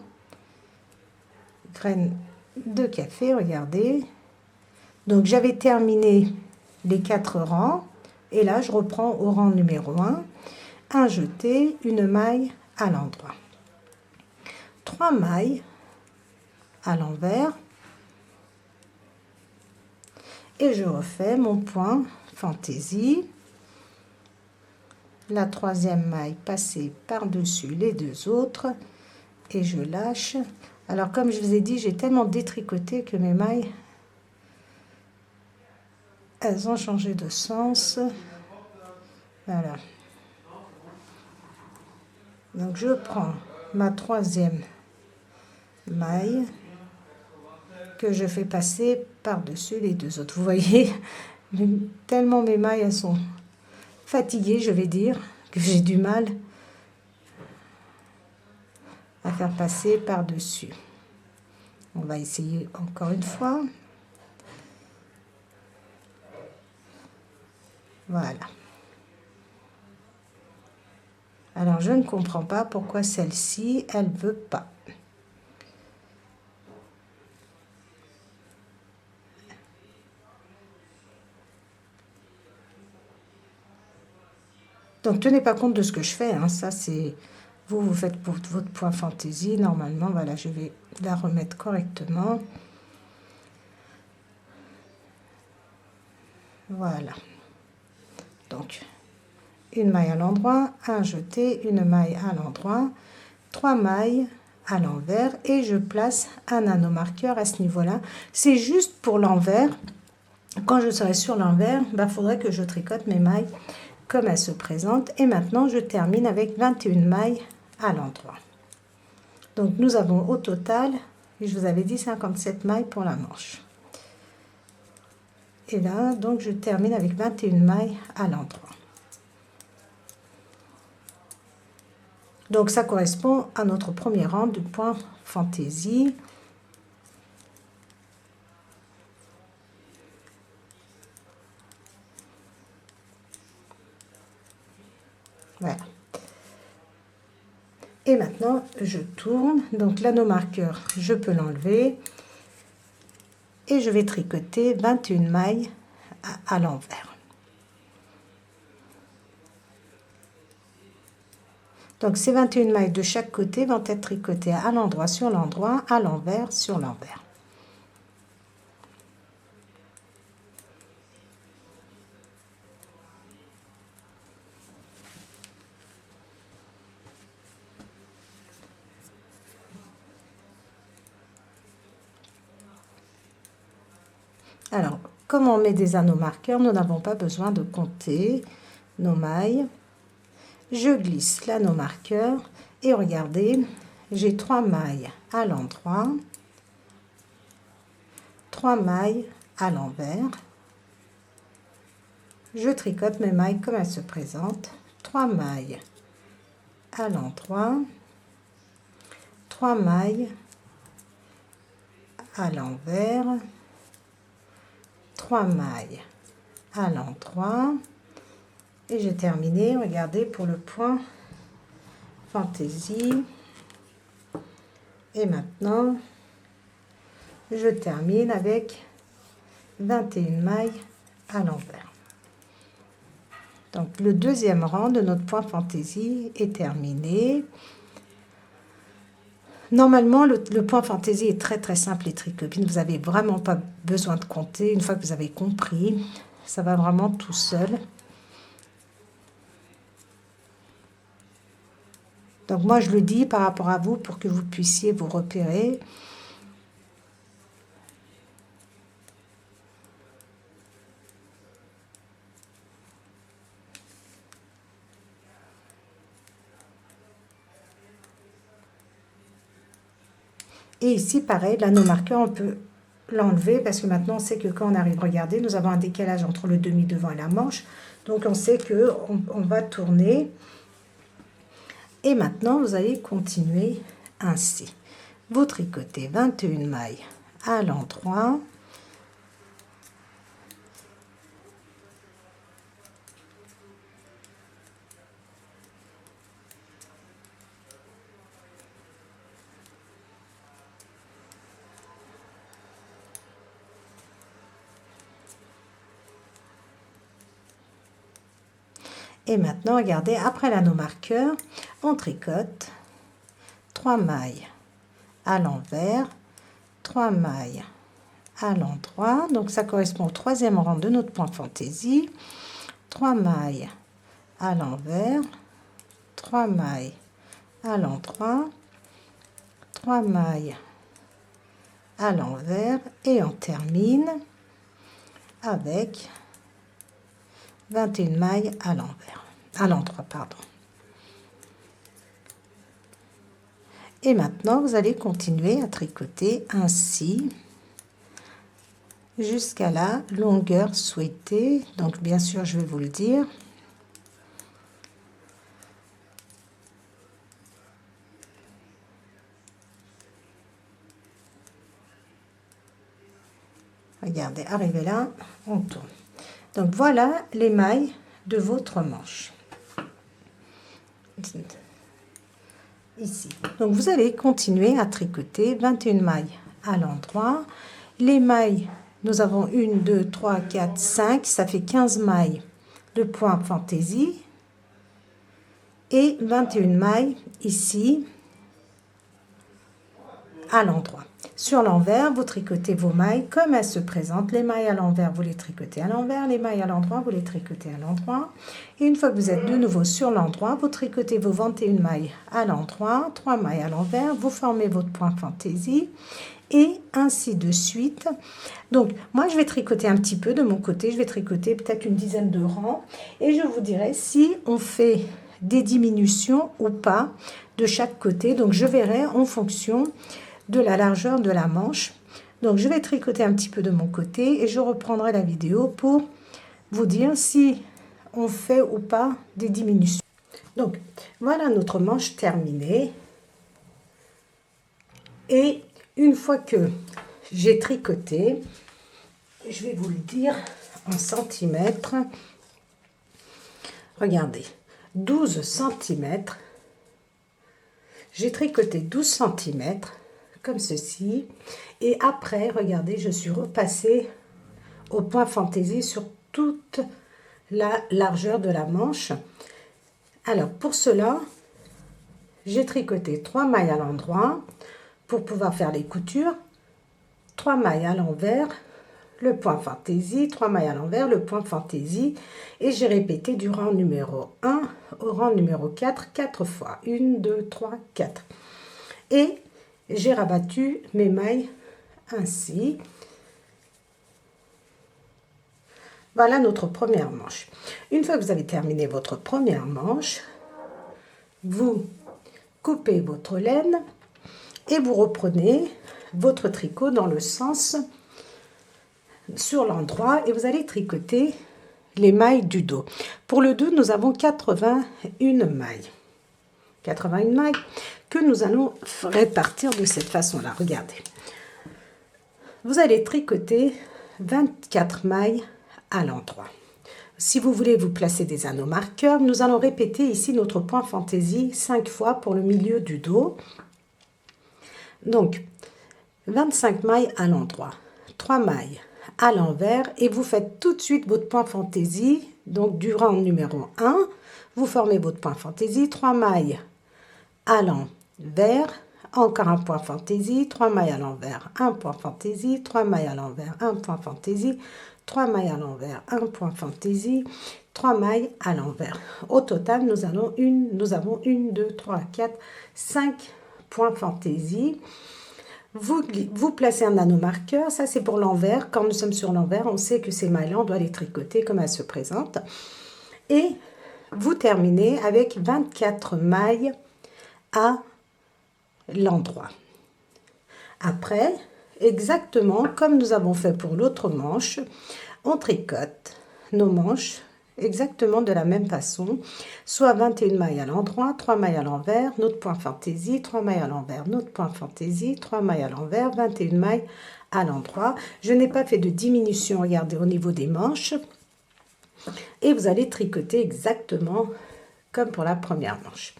S1: Graine de café, regardez. Donc, j'avais terminé les 4 rangs. Et là, je reprends au rang numéro 1. Un jeté, une maille à l'endroit. 3 mailles à l'envers. Et je refais mon point fantaisie. La 3e maille passée par-dessus les 2 autres. Et je lâche. Alors, comme je vous ai dit, j'ai tellement détricoté que mes mailles, elles ont changé de sens. Voilà. Donc, je prends ma 3e maille que je fais passer par-dessus les 2 autres. Vous voyez, tellement mes mailles, elles sont fatiguées, je vais dire, que j'ai du mal à faire passer par-dessus. On va essayer encore une fois. Voilà. Alors, je ne comprends pas pourquoi celle-ci, elle ne veut pas. Donc tenez pas compte de ce que je fais, hein. Ça c'est vous faites pour votre point fantaisie. Normalement, voilà, je vais la remettre correctement. Voilà. Donc une maille à l'endroit, un jeté, une maille à l'endroit, 3 mailles à l'envers et je place un nanomarqueur à ce niveau-là. C'est juste pour l'envers. Quand je serai sur l'envers, il faudrait que je tricote mes mailles comme elles se présentent. Et maintenant, je termine avec 21 mailles à l'endroit. Donc, nous avons au total, je vous avais dit 57 mailles pour la manche. Et là, donc, je termine avec 21 mailles à l'endroit. Donc, ça correspond à notre premier rang de point fantaisie. Voilà. Et maintenant, je tourne. Donc, l'anneau-marqueur, je peux l'enlever. Et je vais tricoter 21 mailles à l'envers. Donc, ces 21 mailles de chaque côté vont être tricotées à l'endroit sur l'endroit, à l'envers sur l'envers. Alors, comme on met des anneaux marqueurs, nous n'avons pas besoin de compter nos mailles. Je glisse l'anneau marqueur et regardez, j'ai 3 mailles à l'endroit, 3 mailles à l'envers. Je tricote mes mailles comme elles se présentent. 3 mailles à l'endroit, 3 mailles à l'envers, 3 mailles à l'endroit et j'ai terminé. Regardez pour le point fantaisie. Et maintenant je termine avec 21 mailles à l'envers. Donc le deuxième rang de notre point fantaisie est terminé. Normalement, le point fantaisie est très simple, les tricopines. Vous n'avez vraiment pas besoin de compter. Une fois que vous avez compris, ça va vraiment tout seul. Donc moi, je le dis par rapport à vous pour que vous puissiez vous repérer. Et ici, pareil, l'anneau marqueur, on peut l'enlever parce que maintenant, on sait que quand on arrive, regardez, nous avons un décalage entre le demi-devant et la manche. Donc, on sait qu'on va tourner. Et maintenant, vous allez continuer ainsi. Vous tricotez 21 mailles à l'endroit. Et maintenant, regardez, après l'anneau marqueur, on tricote 3 mailles à l'envers, 3 mailles à l'endroit. Donc, ça correspond au troisième rang de notre point fantaisie. 3 mailles à l'envers, 3 mailles à l'endroit, 3 mailles à l'envers et on termine avec 21 mailles à l'envers, à l'endroit, pardon. Et maintenant, vous allez continuer à tricoter ainsi jusqu'à la longueur souhaitée. Donc, bien sûr, je vais vous le dire. Regardez, arrivé là, on tourne. Donc, voilà les mailles de votre manche. Ici. Donc, vous allez continuer à tricoter 21 mailles à l'endroit. Les mailles, nous avons 1, 2, 3, 4, 5. Ça fait 15 mailles de point fantaisie. et 21 mailles ici à l'endroit. Sur l'envers, vous tricotez vos mailles comme elles se présentent. Les mailles à l'envers, vous les tricotez à l'envers. Les mailles à l'endroit, vous les tricotez à l'endroit. Et une fois que vous êtes de nouveau sur l'endroit, vous tricotez vos 21 mailles à l'endroit, 3 mailles à l'envers, vous formez votre point fantaisie et ainsi de suite. Donc, moi, je vais tricoter un petit peu de mon côté. Je vais tricoter peut-être une dizaine de rangs et je vous dirai si on fait des diminutions ou pas de chaque côté. Donc, je verrai en fonction de la largeur de la manche. Donc je vais tricoter un petit peu de mon côté et je reprendrai la vidéo pour vous dire si on fait ou pas des diminutions. Donc voilà notre manche terminée. Et une fois que j'ai tricoté, je vais vous le dire en centimètres. Regardez, 12 centimètres. J'ai tricoté 12 centimètres. Comme ceci, et après regardez, je suis repassée au point fantaisie sur toute la largeur de la manche. Alors pour cela, j'ai tricoté 3 mailles à l'endroit pour pouvoir faire les coutures, 3 mailles à l'envers, le point fantaisie, 3 mailles à l'envers, le point fantaisie, et j'ai répété du rang numéro 1 au rang numéro 4 4 fois, 1 2 3 4, et j'ai rabattu mes mailles ainsi. Voilà notre première manche. Une fois que vous avez terminé votre première manche, vous coupez votre laine et vous reprenez votre tricot dans le sens sur l'endroit et vous allez tricoter les mailles du dos. Pour le dos, nous avons 81 mailles. 81 mailles que nous allons répartir de cette façon-là. Regardez. Vous allez tricoter 24 mailles à l'endroit. Si vous voulez vous placer des anneaux marqueurs, nous allons répéter ici notre point fantaisie 5 fois pour le milieu du dos. Donc, 25 mailles à l'endroit, 3 mailles à l'envers et vous faites tout de suite votre point fantaisie. Donc, du rang numéro 1, vous formez votre point fantaisie, 3 mailles à l'envers, encore un point fantaisie, 3 mailles à l'envers, un point fantaisie, 3 mailles à l'envers, un point fantaisie, 3 mailles à l'envers, un point fantaisie, 3 mailles à l'envers. Au total, nous avons 1, 2, 3, 4, 5 points fantaisie. Vous placez un anneau marqueur, ça c'est pour l'envers. Quand nous sommes sur l'envers, on sait que ces mailles-là, on doit les tricoter comme elles se présentent. Et vous terminez avec 24 mailles à l'endroit. Après, exactement comme nous avons fait pour l'autre manche, on tricote nos manches exactement de la même façon, soit 21 mailles à l'endroit, 3 mailles à l'envers, notre point fantaisie, 3 mailles à l'envers, notre point fantaisie, 3 mailles à l'envers, 21 mailles à l'endroit. Je n'ai pas fait de diminution, regardez, au niveau des manches. Et vous allez tricoter exactement comme pour la première manche.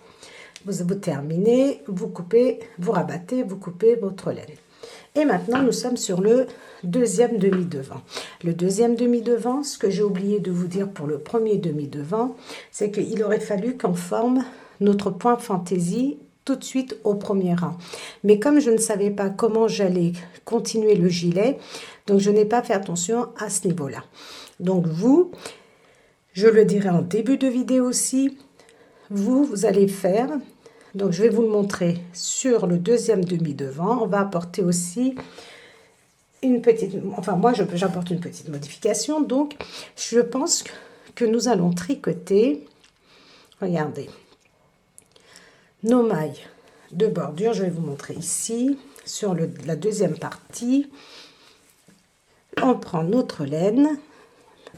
S1: Vous terminez, vous coupez, vous rabattez, vous coupez votre laine. Et maintenant, nous sommes sur le deuxième demi-devant. Le deuxième demi-devant, ce que j'ai oublié de vous dire pour le premier demi-devant, c'est qu'il aurait fallu qu'on forme notre point fantaisie tout de suite au premier rang. Mais comme je ne savais pas comment j'allais continuer le gilet, donc je n'ai pas fait attention à ce niveau-là. Donc vous, je le dirai en début de vidéo aussi, vous allez faire, donc je vais vous le montrer sur le deuxième demi-devant, on va apporter aussi une petite, enfin moi j'apporte une petite modification, donc je pense que nous allons tricoter, regardez, nos mailles de bordure, je vais vous montrer ici, sur la deuxième partie, on prend notre laine.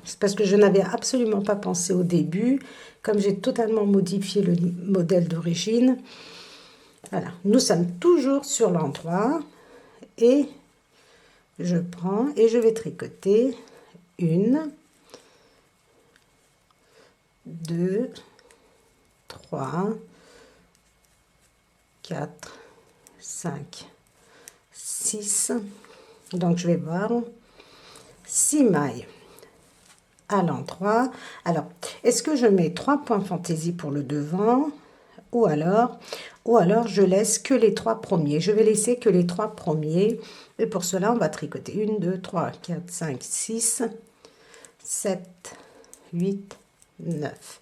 S1: C'est parce que je n'avais absolument pas pensé au début, comme j'ai totalement modifié le modèle d'origine. Voilà, nous sommes toujours sur l'endroit et je prends et je vais tricoter 1, 2, 3, 4, 5, 6. Donc je vais voir 6 mailles à l'endroit. Alors, est-ce que je mets 3 points fantaisie pour le devant? ou alors je laisse que les 3 premiers. Je vais laisser que les 3 premiers. Et pour cela, on va tricoter 1, 2, 3, 4, 5, 6, 7, 8, 9,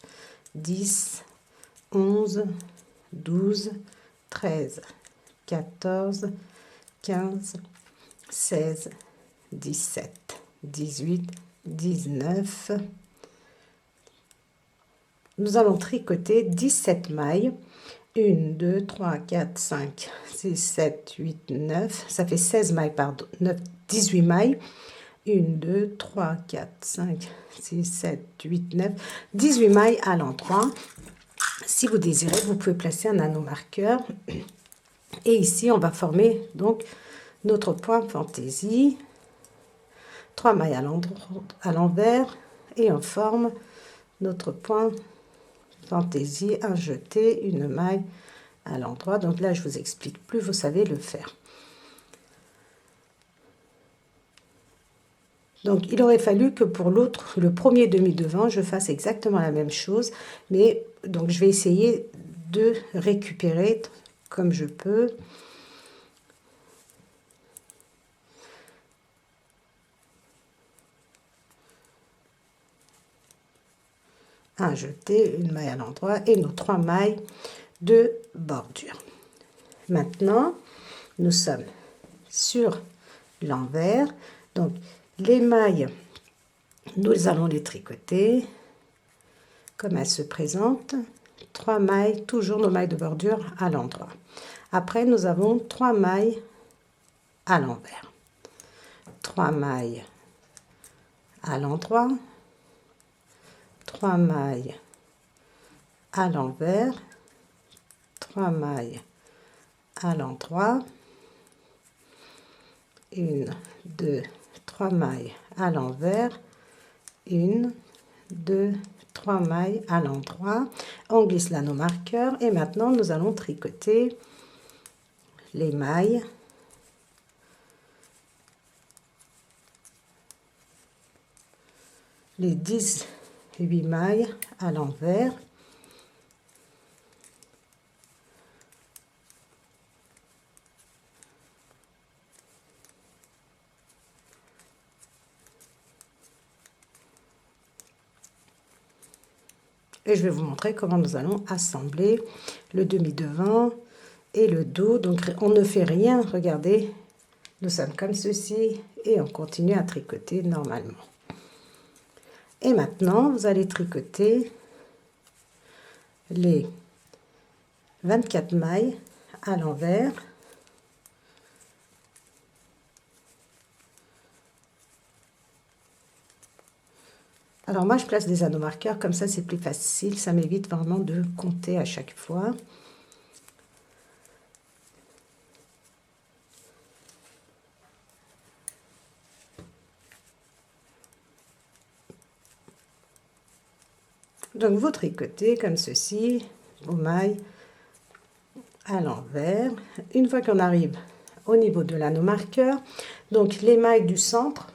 S1: 10, 11, 12, 13, 14, 15, 16, 17, 18, 19. Nous allons tricoter 17 mailles. 1, 2, 3, 4, 5, 6, 7, 8, 9. Ça fait 16 mailles, pardon. 9, 18 mailles. 1, 2, 3, 4, 5, 6, 7, 8, 9. 18 mailles à l'endroit. Si vous désirez, vous pouvez placer un anneau marqueur. Et ici, on va former donc notre point fantaisie. 3 mailles à l'envers. Et on forme notre point fantaisie, un jeté, une maille à l'endroit. Donc là, je vous explique plus, vous savez le faire. Donc, il aurait fallu que pour l'autre, le premier demi-devant, je fasse exactement la même chose. Mais donc, je vais essayer de récupérer comme je peux. Un jeté, une maille à l'endroit et nos 3 mailles de bordure. Maintenant, nous sommes sur l'envers. Donc, les mailles, nous allons les tricoter comme elles se présentent. 3 mailles, toujours nos mailles de bordure à l'endroit. Après, nous avons 3 mailles à l'envers. 3 mailles à l'endroit. 3 mailles à l'envers. 3 mailles à l'endroit. 1, 2, 3 mailles à l'envers. 1, 2, 3 mailles à l'endroit. On glisse l'anneau marqueur et maintenant nous allons tricoter les mailles les 18 mailles à l'envers. Et je vais vous montrer comment nous allons assembler le demi-devant et le dos. Donc on ne fait rien, regardez, nous sommes comme ceci et on continue à tricoter normalement. Et maintenant, vous allez tricoter les 24 mailles à l'envers. Alors moi, je place des anneaux marqueurs, comme ça c'est plus facile, ça m'évite vraiment de compter à chaque fois. Donc vous tricotez comme ceci, vos mailles à l'envers. Une fois qu'on arrive au niveau de l'anneau marqueur, donc les mailles du centre,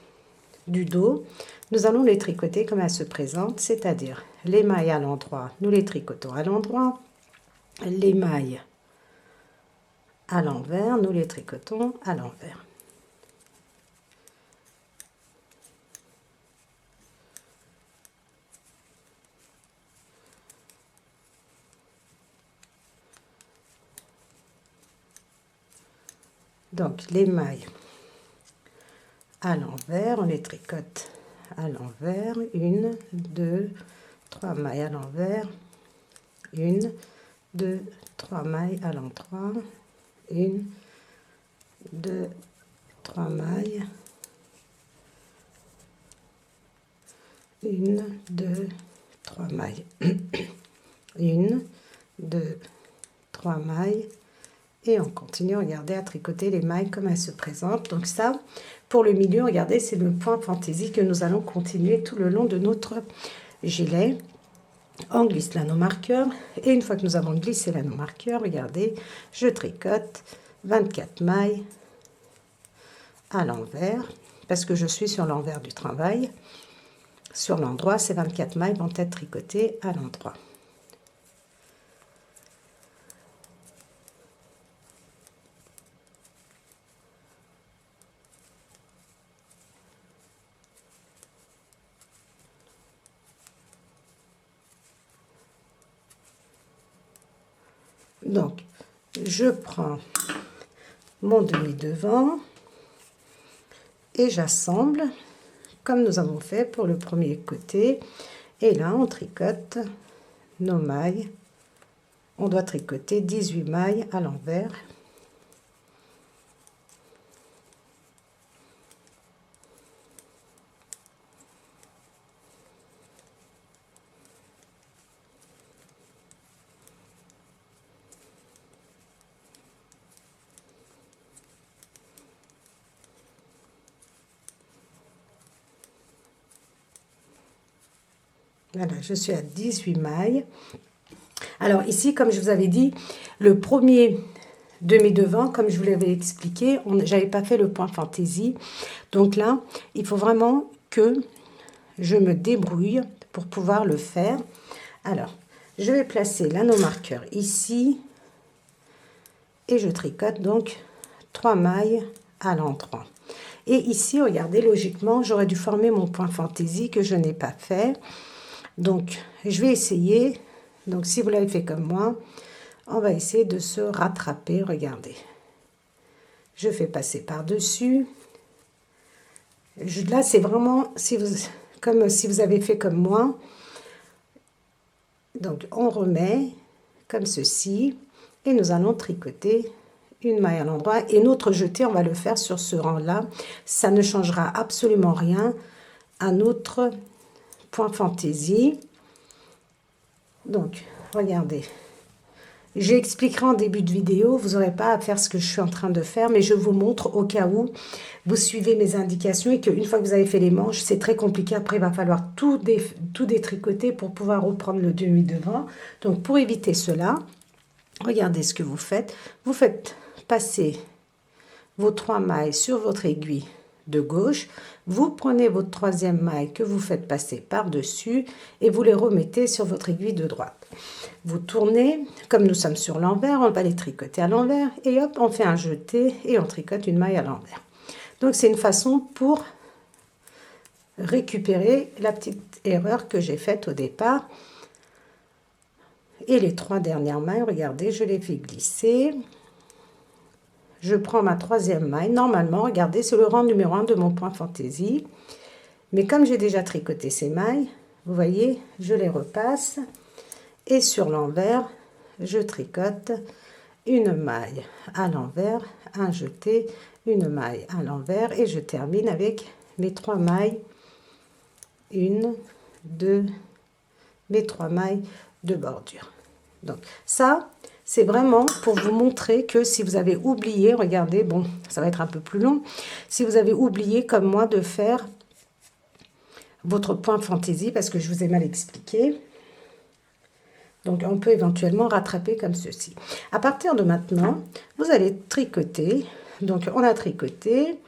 S1: du dos, nous allons les tricoter comme elles se présentent, c'est-à-dire les mailles à l'endroit, nous les tricotons à l'endroit, les mailles à l'envers, nous les tricotons à l'envers. Donc les mailles à l'envers, on les tricote à l'envers, 1, 2, 3 mailles à l'envers, 1, 2, 3 mailles à l'endroit, 1, 2, 3 mailles, 1, 2, 3 mailles, 1, 2, 3 mailles, et on continue, regardez, à tricoter les mailles comme elles se présentent. Donc ça, pour le milieu, regardez, c'est le point fantaisie que nous allons continuer tout le long de notre gilet. On glisse l'anneau marqueur, et une fois que nous avons glissé l'anneau marqueur, regardez, je tricote 24 mailles à l'envers, parce que je suis sur l'envers du travail. Sur l'endroit, ces 24 mailles vont être tricotées à l'endroit. Donc, je prends mon demi-devant et j'assemble comme nous avons fait pour le premier côté. Et là, on tricote nos mailles. On doit tricoter 18 mailles à l'envers. Voilà, je suis à 18 mailles. Alors ici, comme je vous avais dit, le premier demi-devant, comme je vous l'avais expliqué, j'avais pas fait le point fantaisie. Donc là, il faut vraiment que je me débrouille pour pouvoir le faire. Alors, je vais placer l'anneau marqueur ici et je tricote donc 3 mailles à l'endroit. Et ici, regardez, logiquement, j'aurais dû former mon point fantaisie que je n'ai pas fait. Donc, je vais essayer. Donc, si vous l'avez fait comme moi, on va essayer de se rattraper. Regardez. Je fais passer par-dessus. Là, c'est vraiment comme si vous avez fait comme moi. Donc, on remet comme ceci. Et nous allons tricoter une maille à l'endroit. Et notre jeté, on va le faire sur ce rang-là. Ça ne changera absolument rien à notre point fantaisie. Donc, regardez. J'expliquerai en début de vidéo, vous n'aurez pas à faire ce que je suis en train de faire, mais je vous montre au cas où vous suivez mes indications et qu'une fois que vous avez fait les manches, c'est très compliqué. Après, il va falloir tout détricoter pour pouvoir reprendre le demi-devant. Donc, pour éviter cela, regardez ce que vous faites. Vous faites passer vos 3 mailles sur votre aiguille de gauche, vous prenez votre 3e maille que vous faites passer par-dessus et vous les remettez sur votre aiguille de droite. Vous tournez, comme nous sommes sur l'envers, on va les tricoter à l'envers et hop, on fait un jeté et on tricote une maille à l'envers. Donc c'est une façon pour récupérer la petite erreur que j'ai faite au départ. Et les 3 dernières mailles, regardez, je les fais glisser. Je prends ma 3e maille. Normalement, regardez, c'est le rang numéro 1 de mon point fantaisie. Mais comme j'ai déjà tricoté ces mailles, vous voyez, je les repasse. Et sur l'envers, je tricote une maille à l'envers, un jeté, une maille à l'envers. Et je termine avec mes 3 mailles. 1, 2, mes 3 mailles de bordure. Donc ça, c'est vraiment pour vous montrer que si vous avez oublié, regardez, bon, ça va être un peu plus long, si vous avez oublié comme moi de faire votre point fantaisie, parce que je vous ai mal expliqué, donc on peut éventuellement rattraper comme ceci. À partir de maintenant, vous allez tricoter, donc on a tricoté,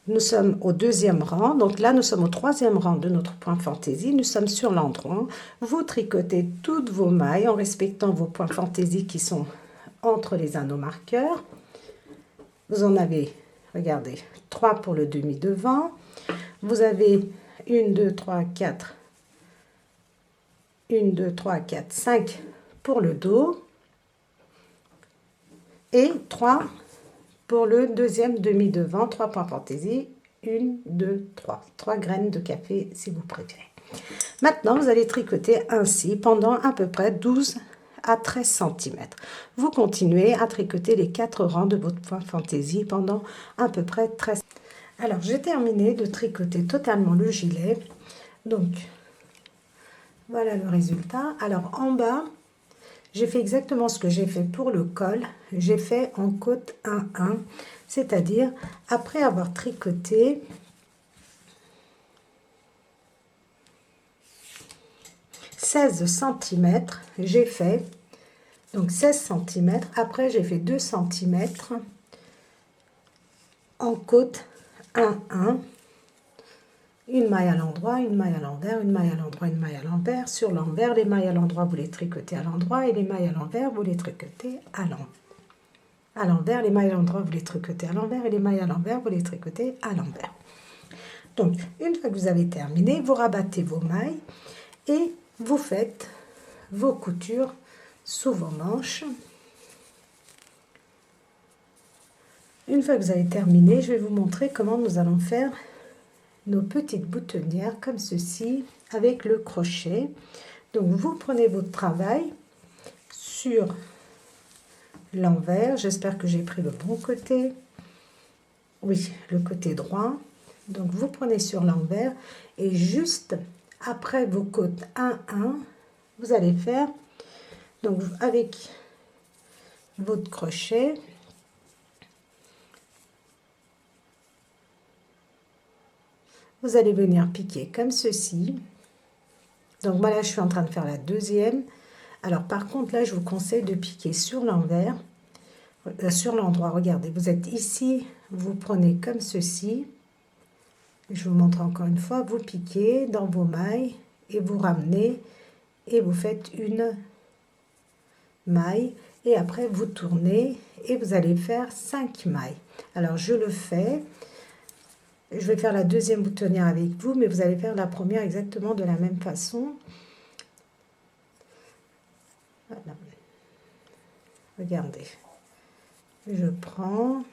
S1: nous sommes au 2e rang, donc là nous sommes au 3e rang de notre point fantaisie, nous sommes sur l'endroit. Vous tricotez toutes vos mailles en respectant vos points fantaisie qui sont entre les anneaux marqueurs. Vous en avez, regardez, 3 pour le demi-devant. Vous avez 1, 2, 3, 4, 1, 2, 3, 4, 5 pour le dos et 3 pour le 2e demi-devant, 3 points fantaisie, 1, 2, 3. 3 graines de café si vous préférez. Maintenant, vous allez tricoter ainsi pendant à peu près 12 à 13 cm. Vous continuez à tricoter les 4 rangs de votre point fantaisie pendant à peu près 13 cm. Alors, j'ai terminé de tricoter totalement le gilet. Donc, voilà le résultat. Alors, en bas, j'ai fait exactement ce que j'ai fait pour le col. J'ai fait en côte 1-1, c'est-à-dire après avoir tricoté 16 cm, j'ai fait donc 16 cm. Après, j'ai fait 2 cm en côte 1-1. Une maille à l'endroit, une maille à l'envers, une maille à l'endroit, une maille à l'envers. Sur l'envers, les mailles à l'endroit, vous les tricotez à l'endroit et les mailles à l'envers, vous les tricotez à l'envers. À l'envers, les mailles à l'endroit, vous les tricotez à l'envers et les mailles à l'envers, vous les tricotez à l'envers. Donc, une fois que vous avez terminé, vous rabattez vos mailles et vous faites vos coutures sous vos manches. Une fois que vous avez terminé, je vais vous montrer comment nous allons faire nos petites boutonnières comme ceci avec le crochet. Donc vous prenez votre travail sur l'envers. J'espère que j'ai pris le bon côté. Oui, le côté droit. Donc vous prenez sur l'envers et juste après vos côtes 1, 1, vous allez faire donc avec votre crochet. Vous allez venir piquer comme ceci. Donc moi là je suis en train de faire la deuxième. Alors par contre là je vous conseille de piquer sur l'envers, sur l'endroit. Regardez, vous êtes ici, vous prenez comme ceci. Je vous montre encore une fois, vous piquez dans vos mailles et vous ramenez et vous faites une maille et après vous tournez et vous allez faire 5 mailles. Alors je le fais. Je vais faire la deuxième boutonnière avec vous, mais vous allez faire la première exactement de la même façon. Voilà. Regardez. Je prends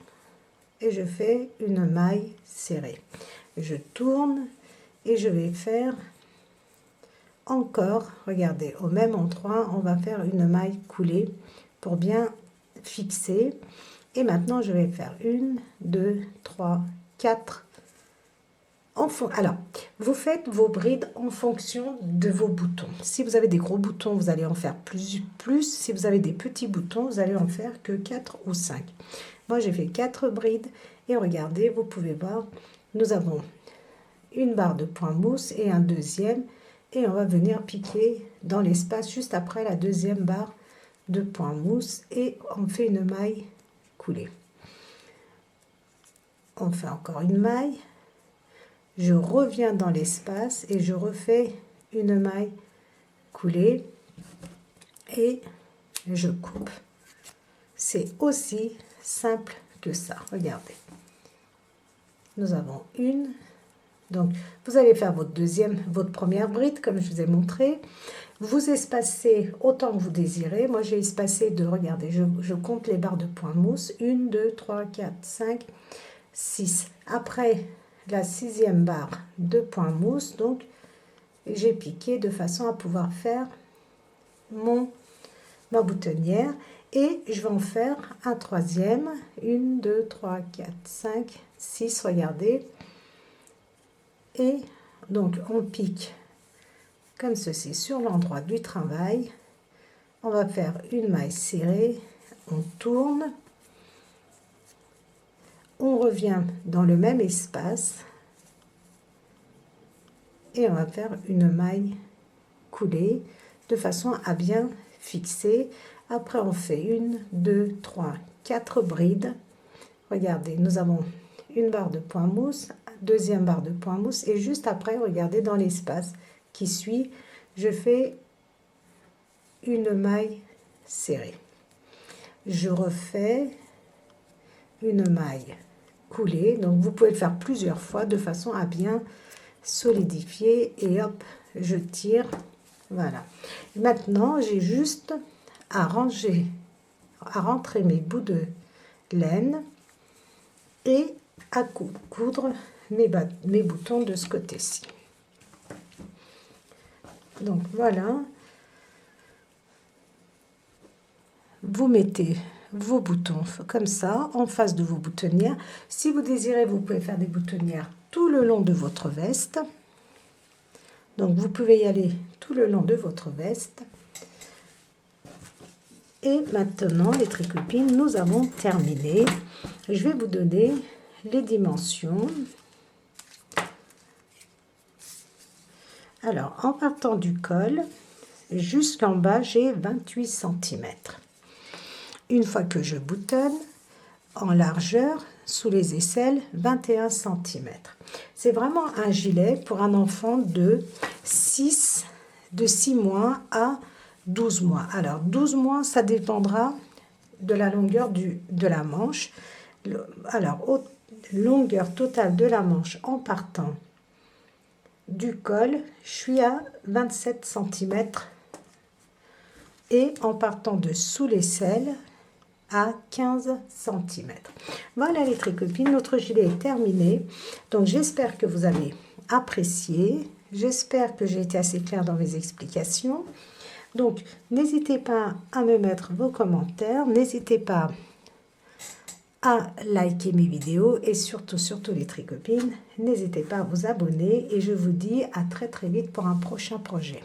S1: et je fais une maille serrée. Je tourne et je vais faire encore, regardez, au même endroit, on va faire une maille coulée pour bien fixer. Et maintenant, je vais faire 1, 2, 3, 4. Alors, vous faites vos brides en fonction de vos boutons. Si vous avez des gros boutons, vous allez en faire plus. Si vous avez des petits boutons, vous allez en faire que 4 ou 5. Moi, j'ai fait 4 brides. Et regardez, vous pouvez voir, nous avons une barre de point mousse et un deuxième. Et on va venir piquer dans l'espace juste après la deuxième barre de point mousse. Et on fait une maille coulée. On fait encore une maille. Je reviens dans l'espace et je refais une maille coulée et je coupe. C'est aussi simple que ça. Regardez. Nous avons une. Donc, vous allez faire votre première bride comme je vous ai montré. Vous espacez autant que vous désirez. Moi, j'ai espacé regardez, je compte les barres de point mousse. 1, 2, 3, 4, 5, 6. Après la 6e barre de point mousse, donc j'ai piqué de façon à pouvoir faire ma boutonnière et je vais en faire un troisième. 1, 2, 3, 4, 5, 6, regardez. Et donc on pique comme ceci sur l'endroit du travail. On va faire une maille serrée, on tourne. On revient dans le même espace et on va faire une maille coulée de façon à bien fixer. Après, on fait 1, 2, 3, 4 brides. Regardez, nous avons une barre de point mousse, deuxième barre de point mousse et juste après, regardez dans l'espace qui suit, je fais une maille serrée. Je refais une maille coulée, donc vous pouvez le faire plusieurs fois de façon à bien solidifier et hop, je tire. Voilà. Maintenant, j'ai juste à rentrer mes bouts de laine et à coudre mes boutons de ce côté-ci. Donc voilà, vous mettez vos boutons comme ça en face de vos boutonnières. Si vous désirez, vous pouvez faire des boutonnières tout le long de votre veste. Donc vous pouvez y aller tout le long de votre veste. Et maintenant, les tricopines, nous avons terminé. Je vais vous donner les dimensions. Alors, en partant du col, jusqu'en bas, j'ai 28 cm. Une fois que je boutonne, en largeur, sous les aisselles, 21 cm. C'est vraiment un gilet pour un enfant de 6 mois à 12 mois. Alors, 12 mois, ça dépendra de la longueur de la manche. Alors, longueur totale de la manche en partant du col, je suis à 27 cm et en partant de sous l'aisselle à 15 cm. Voilà les tricopines, notre gilet est terminé. Donc j'espère que vous avez apprécié. J'espère que j'ai été assez claire dans mes explications. Donc n'hésitez pas à me mettre vos commentaires. N'hésitez pas à liker mes vidéos et surtout les tricopines, n'hésitez pas à vous abonner et je vous dis à très vite pour un prochain projet.